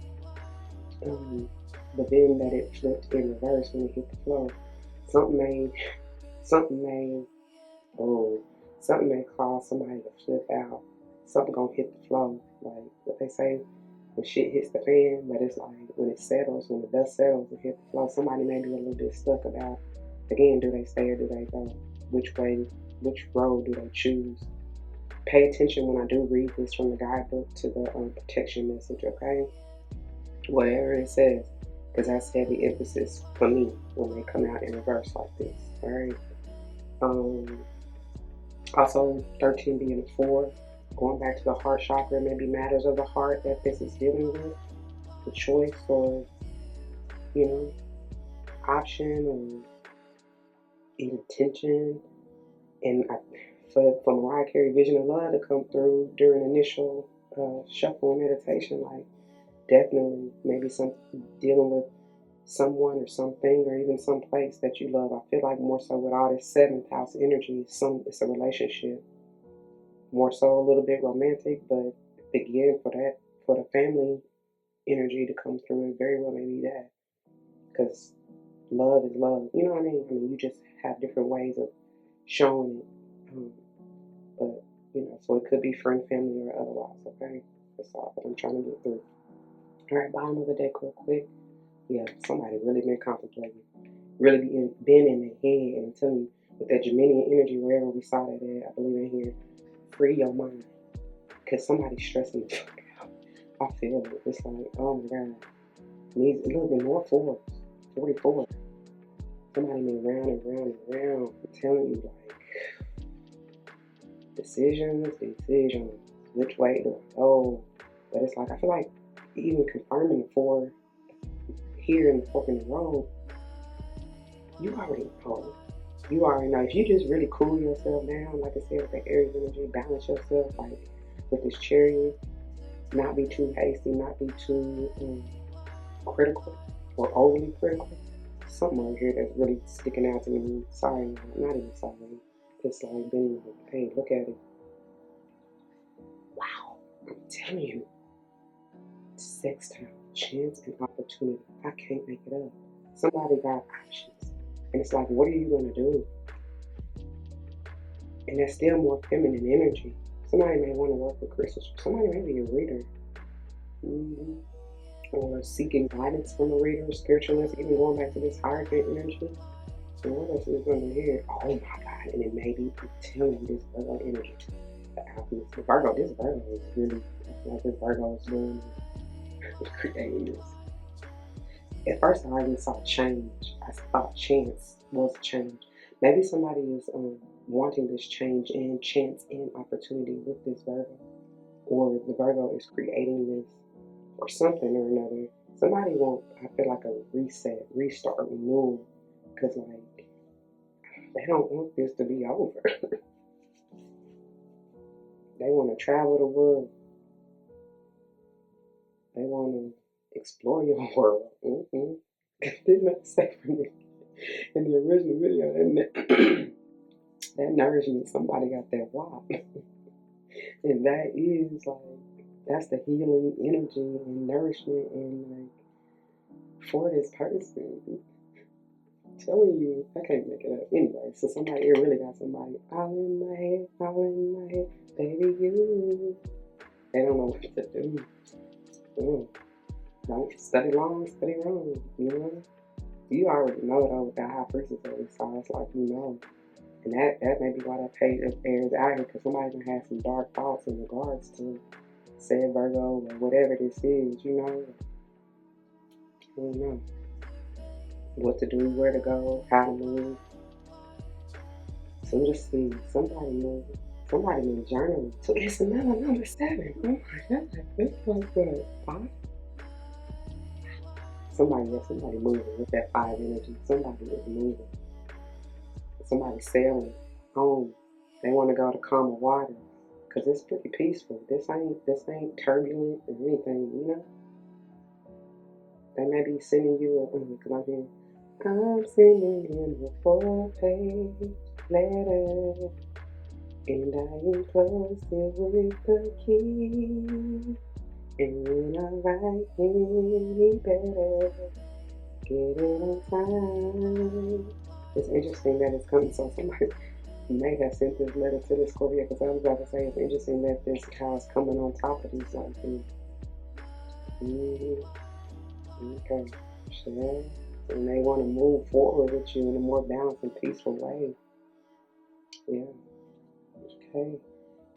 But then that it flipped in reverse when it hit the floor. Something may cause somebody to flip out. Something gonna hit the floor. Like what they say, when shit hits the fan, but it's like when it settles, when the dust settles and hit the floor, somebody may be a little bit stuck about, again, do they stay or do they go? Which road do they choose? Pay attention when I do read this from the guidebook to the protection message, okay? Whatever it says, because that's heavy emphasis for me when they come out in reverse like this, all right? Also, 13 being a 4, going back to the heart chakra, maybe matters of the heart that this is dealing with, the choice or, option or even tension. And for Mariah Carey, Vision of Love to come through during initial shuffle and meditation, like definitely maybe dealing with someone or something or even some place that you love. I feel like more so with all this 7th house energy, it's a relationship. More so a little bit romantic, but again, for the family energy to come through, it very well may be that. Because love is love. You know what I mean? I mean, you just have different ways of showing it. But, so it could be friend, family, or otherwise, okay? That's all that I'm trying to get through. All right, bottom of the deck real quick. Yeah, somebody really been contemplating. Really been in their head. And I'm telling you, with that Geminian energy, wherever we saw that at, I believe in here, free your mind. Because somebody's stressing the fuck out. I feel it. It's like, oh my God. Needs a little bit more force. 44. Somebody been round and round and round. I'm telling you, like, decisions, which way do I go? But it's like, I feel like even confirming for here in the fork in the road, you already know. You already know. If you just really cool yourself down, like I said, with the Aries energy, balance yourself, like with this Chariot, not be too hasty, not be too critical or overly critical. Something over here that's really sticking out to me. Sorry, not even sorry. It's like being like, hey, look at it. Wow, I'm telling you, sex time, chance and opportunity. I can't make it up. Somebody got options. And it's like, what are you gonna do? And that's still more feminine energy. Somebody may want to work with crystals. Somebody may be a reader. Or seeking guidance from a reader, spiritualist, even going back to this hierophant energy. And what else is under here? Oh my God. And it may be, I'm telling you, this Virgo energy. The alchemist. The Virgo, this Virgo is really, I feel like this Virgo is doing creating this. At first I even saw change. I thought chance was change. Maybe somebody is wanting this change and chance and opportunity with this Virgo. Or the Virgo is creating this or something or another. Somebody wants, I feel like, a reset, restart, renewal. Because, like, they don't want this to be over. They want to travel the world. They want to explore your world. Didn't I say from the, in the original video, that nourishment, somebody got that wow. And that is like, that's the healing energy and nourishment and like for this person. I'm telling you, I can't make it up. Anyway, so somebody here really got somebody all in my head, baby you. They don't know what to do. Don't study long, study wrong, you know? You already know though with that high priestess of this, so it's like, you know. And that may be why that page airs out here, because somebody can have some dark thoughts in regards to said Virgo or whatever this is, you know. I don't know what to do, where to go, how to move. So just see, somebody moving. Somebody been journaling. So it's another number 7. Oh my God, it's like what, 5? Somebody moving with that 5 energy. Somebody is moving. Somebody sailing home. They want to go to calmer water because it's pretty peaceful. This ain't turbulent or anything, you know. They may be sending you because I'm here. I'm sending him a 4-page letter, and I enclose it with the key. And when I write him, he better get it on time. It's interesting that it's coming. So somebody may have sent this letter to this Scorpio, because I was about to say it's interesting that this house coming on top of these like things. Okay, sure. And they want to move forward with you in a more balanced and peaceful way. Yeah. Okay.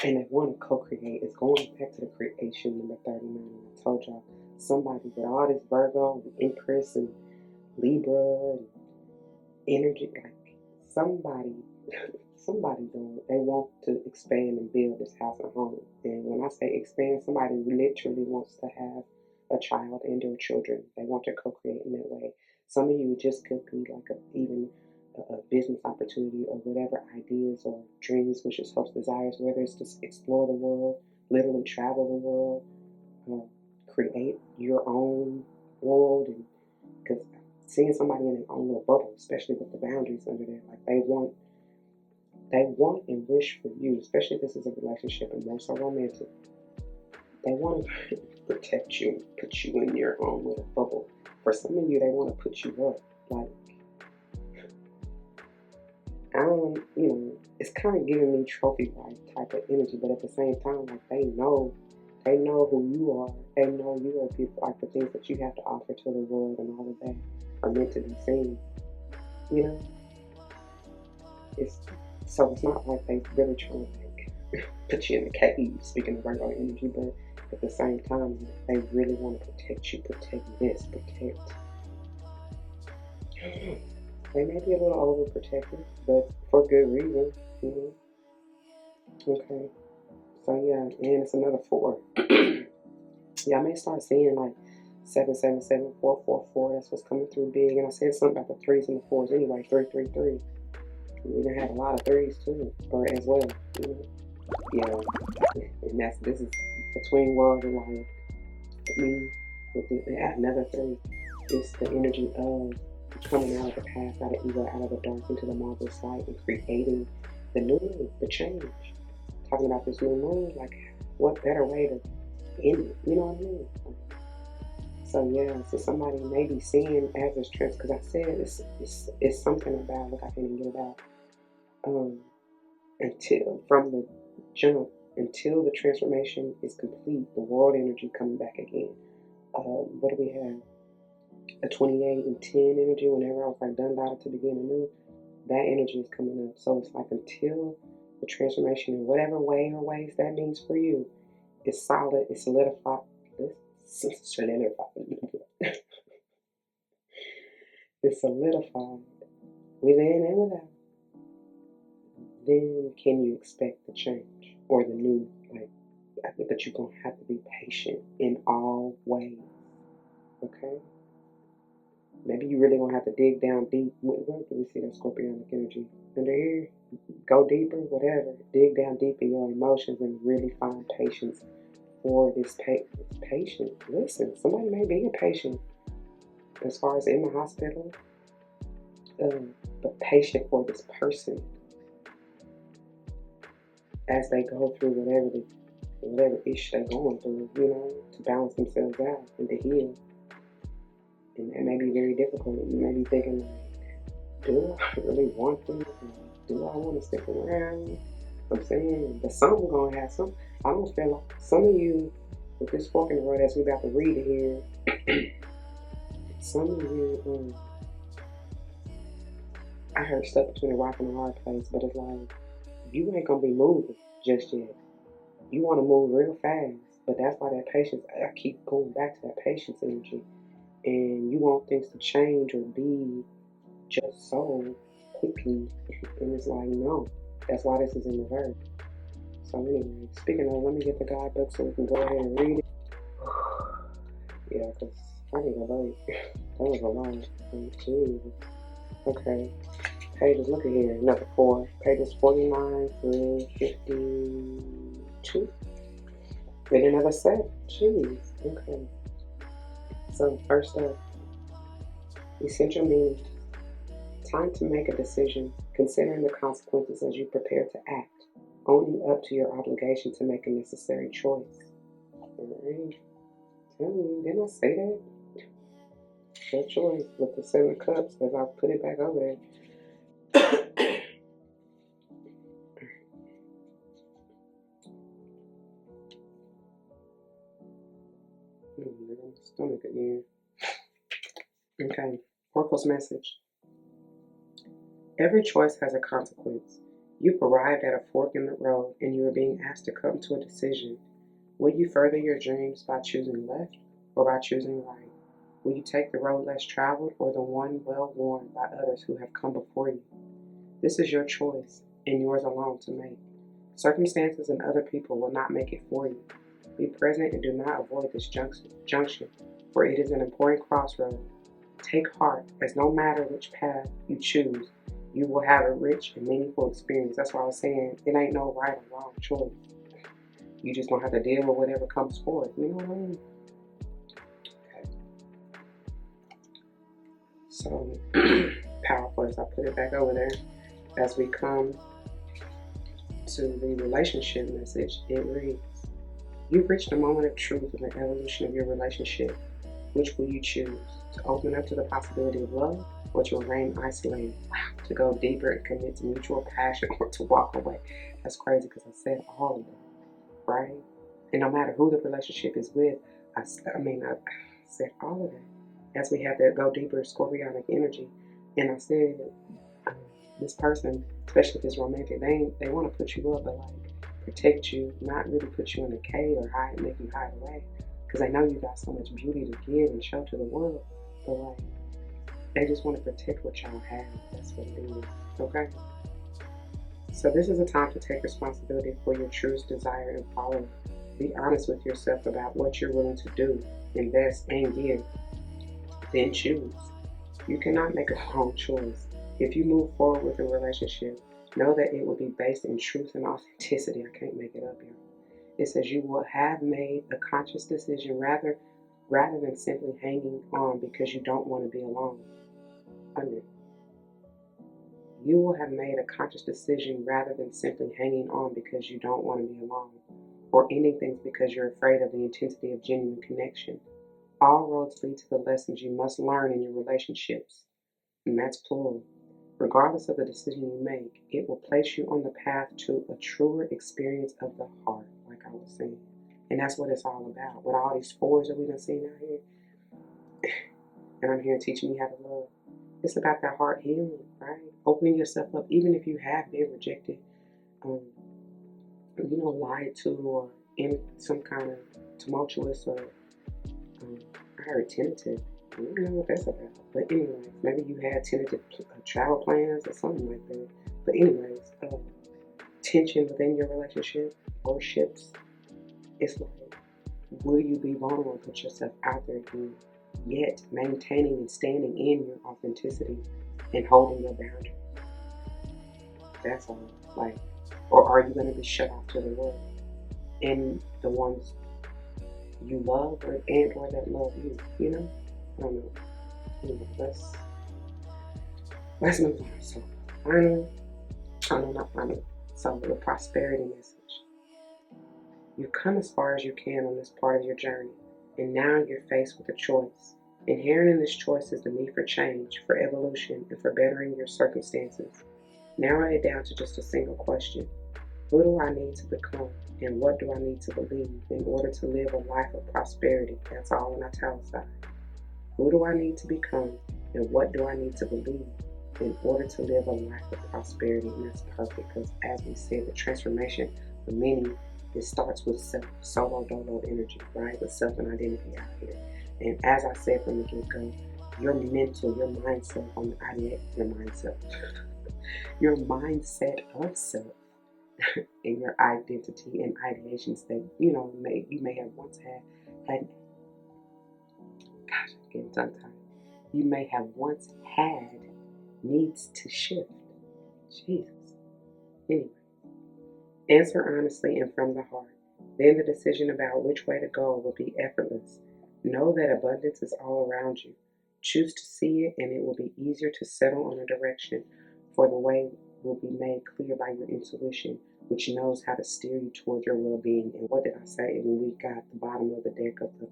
And they want to co-create. It's going back to the creation number 39. I told y'all, somebody with all this Virgo, Empress, and Libra, and energy, like somebody they want to expand and build this house and home. And when I say expand, somebody literally wants to have a child and their children. They want to co-create in that way. Some of you just could be like even a business opportunity or whatever ideas or dreams, wishes, hopes, desires, whether it's to explore the world, literally travel the world, create your own world. And because seeing somebody in their own little bubble, especially with the boundaries under there, like they want and wish for you, especially if this is a relationship and more so romantic. They want to protect you, put you in your own little bubble. For some of you, they want to put you up. Like, it's kind of giving me trophy wife type of energy, but at the same time, like they know who you are. They know you are people, like the things that you have to offer to the world and all of that are meant to be seen. You know? It's not like they really trying to like put you in a cage, speaking of Virgo energy, but at the same time, they really want to protect you, protect this, protect. They may be a little overprotective, but for good reason, you know. Okay. So yeah, and it's another 4. Y'all may start seeing like 777 444. That's what's coming through big. And I said something about the 3s and the 4s anyway. 333. We're gonna have a lot of 3s too, or as well. You know? Yeah. And this is between world and life. Me with another 3. It's the energy of coming out of the past, out of evil, out of the dark into the marvelous light, and creating the new, the change. Talking about this new moon, like what better way to end it? You know what I mean? So yeah, so somebody may be seeing as this trends, because I said it's something about, look, I can't even get it out. Until from the jump, until the transformation is complete, the world energy coming back again. What do we have? A 28 and 10 energy. Whenever I was like done about it to begin anew, that energy is coming up. So it's like until the transformation in whatever way or ways that means for you, it's solid, it's solidified. It's solidified within and without. Then can you expect the change or the new? Like, but you're gonna have to be patient in all ways. Okay. Maybe you really gonna have to dig down deep. Where do we see that scorpionic energy? Under here, go deeper, whatever. Dig down deep in your emotions and really find patience for this patient. Listen, somebody may be a patient as far as in the hospital, but patient for this person as they go through whatever issue they're going through, you know, to balance themselves out and to heal. And that may be very difficult. You may be thinking, like, do I really want this? Do I want to stick around? I'm saying, but some are gonna have some. I don't feel like some of you with this fork in the road as we about to read it here. Some of you, I heard stuck between a rock and a hard place, but it's like you ain't gonna be moving just yet. You want to move real fast, but that's why that patience. I keep going back to that patience energy, and you want things to change or be just so quickly, and it's like no. That's why this is in reverse. So anyway, speaking of, let me get the guidebook so we can go ahead and read it. Yeah, because I need a break. That was a lot. Jesus. Okay. Pages, look at here, another 4. Pages 49 through 52. Then another 7. Jeez. Okay. So first up, essential meanings. Time to make a decision, considering the consequences as you prepare to act, owning up to your obligation to make a necessary choice. Alright. Tell me, didn't I say that? Your choice with the 7 cups as I put it back over there. Stomach again. Okay. Oracle's message. Every choice has a consequence. You've arrived at a fork in the road and you are being asked to come to a decision. Will you further your dreams by choosing left or by choosing right? Will you take the road less traveled or the one well worn by others who have come before you? This is your choice and yours alone to make. Circumstances and other people will not make it for you. Be present and do not avoid this junction, for it is an important crossroad. Take heart, as no matter which path you choose, you will have a rich and meaningful experience. That's why I was saying it ain't no right or wrong choice. You just gonna have to deal with whatever comes forth. You know what I mean? Okay. So powerful as I put it back over there. As we come to the relationship message, it reads, you've reached a moment of truth in the evolution of your relationship. Which will you choose? To open up to the possibility of love or to remain isolated? Wow. To go deeper and commit to mutual passion or to walk away? That's crazy because I said all of that, right? And no matter who the relationship is with, I said all of that. As we have that go deeper scorpionic energy. And I said, this person, especially if it's romantic, they want to put you up, but like protect you, not really put you in a cave or make you hide away. Because I know you got so much beauty to give and show to the world, but like, they just want to protect what y'all have. That's what it is, okay? So this is a time to take responsibility for your truest desire and follow it. Be honest with yourself about what you're willing to do, invest, and give. Then choose. You cannot make a wrong choice. If you move forward with a relationship, know that it will be based in truth and authenticity. I can't make it up here. It says you will have made a conscious decision rather than simply hanging on because you don't want to be alone. You will have made a conscious decision rather than simply hanging on because you don't want to be alone, or ending things because you're afraid of the intensity of genuine connection. All roads lead to the lessons you must learn in your relationships, and that's plural. Regardless of the decision you make, it will place you on the path to a truer experience of the heart, like I was saying. And that's what it's all about. With all these fours that we done seen out here, and I'm here teaching you how to love. It's about that heart healing, right? Opening yourself up, even if you have been rejected, lied to, or in some kind of tumultuous, or I heard tentative. I don't know what that's about. But anyways, maybe you had tentative travel plans or something like that. But anyways, tension within your relationship or ships, it's like, will you be vulnerable and put yourself out there again, yet maintaining and standing in your authenticity and holding your boundaries? That's all. Like, or are you going to be shut off to the world and the ones you love or that love you? You know, I don't know. Anyway, let's move on. So, not final. So, the prosperity message. You've come as far as you can on this part of your journey, and now you're faced with a choice. Inherent in this choice is the need for change, for evolution, and for bettering your circumstances. Narrow it down to just a single question. Who do I need to become, and what do I need to believe in order to live a life of prosperity? That's all in italicized. Who do I need to become, and what do I need to believe in order to live a life of prosperity? And that's perfect, because as we said, the transformation for many, it starts with solo dolo energy, right? With self and identity out here. And as I said from the get-go, your mental, your mindset on the your mindset of self and your identity and ideations that you may have once had. Gosh, I'm getting tongue-tied. You may have once had needs to shift. Jesus. Anyway, answer honestly and from the heart. Then the decision about which way to go will be effortless. Know that abundance is all around you. Choose to see it, and it will be easier to settle on a direction, for the way will be made clear by your intuition, which knows how to steer you toward your well-being. And what did I say when we got the bottom of the deck of the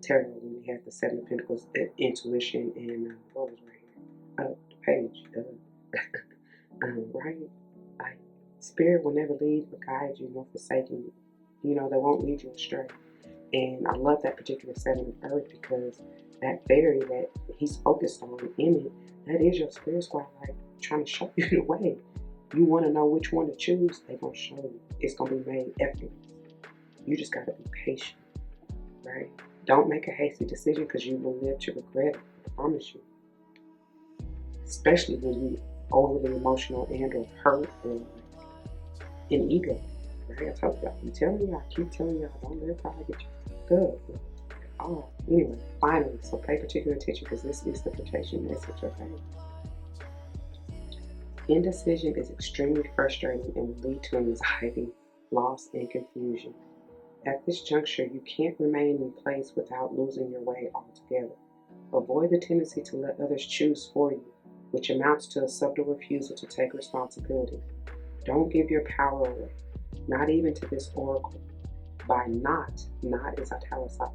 tarot, when we had the Seven of Pentacles, intuition, and what was right here? The page. Right? Like, Spirit will never lead or guide you nor forsake you. They won't lead you astray. And I love that particular Seven of Earth, because that fairy that he's focused on in it, that is your spirit squad, like trying to show you the way. You want to know which one to choose, they're going to show you. It's going to be made effortless. You just got to be patient, right? Don't make a hasty decision, because you will live to regret it. I promise you. Especially when you're overly emotional and or hurt or in ego. Right? I told y'all. I keep telling y'all, don't let pride get you good. Oh, anyway, finally, so pay particular attention, because this is the protection message, okay? Indecision is extremely frustrating and will lead to anxiety, loss, and confusion. At this juncture, you can't remain in place without losing your way altogether. Avoid the tendency to let others choose for you, which amounts to a subtle refusal to take responsibility. Don't give your power away, not even to this oracle. By not is italicized.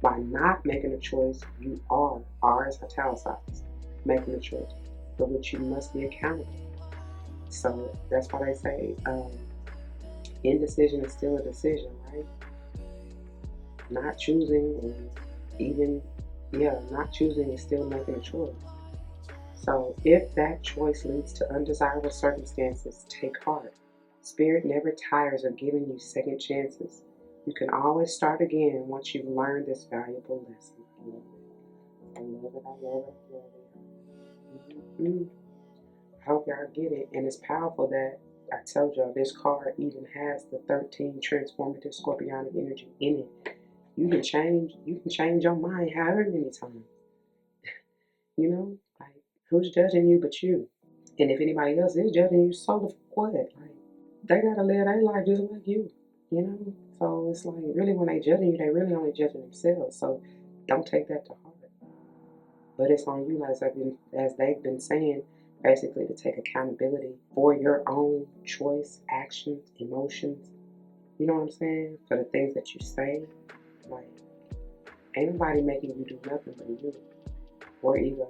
By not making a choice, you are is italicized, making a choice for which you must be accountable. So that's why they say indecision is still a decision, right? Not choosing, or even, not choosing is still making a choice. So if that choice leads to undesirable circumstances, take heart. Spirit never tires of giving you second chances. You can always start again once you've learned this valuable lesson. I love it. I love it. I hope y'all get it. And it's powerful that I told y'all this card even has the 13 transformative scorpionic energy in it. You can change your mind however many times. You know, like, who's judging you but you? And if anybody else is judging you, so the what? Like, they gotta live their life just like you. You know? So it's like, really, when they judging you, they really only judging themselves. So don't take that to heart. But it's on you, as they've been saying, basically to take accountability for your own choice, actions, emotions. You know what I'm saying? For the things that you say. Like, ain't nobody making you do nothing but you. Or ego.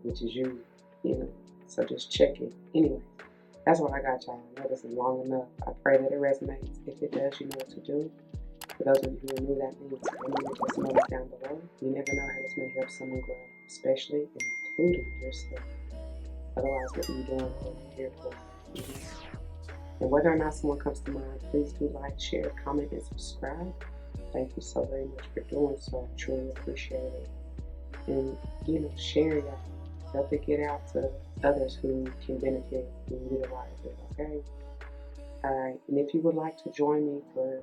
Which is you. You know. So just check it. Anyway. That's what I got, y'all. I know this is long enough. I pray that it resonates. If it does, you know what to do. For those of you who are new, that means leave your notes down below. You never know how this may help someone grow, especially including yourself. Otherwise, what are you doing for here for? And whether or not someone comes to mind, please do like, share, comment, and subscribe. Thank you so very much for doing so. I truly appreciate it. And, share y'all. Help it get out to others who can benefit and utilize it, okay? Alright, and if you would like to join me for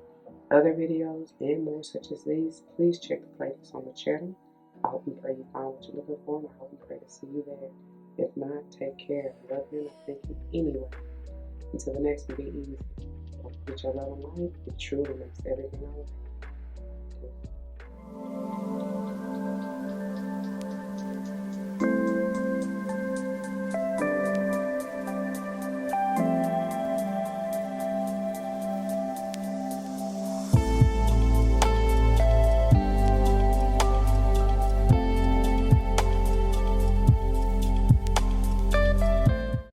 other videos and more such as these, please check the playlist on the channel. I hope and pray you find what you're looking for, and I hope and pray to see you there. If not, take care. I love you and I thank you anyway. Until the next one, be easy. Don't forget your love and light. It truly makes everything alright.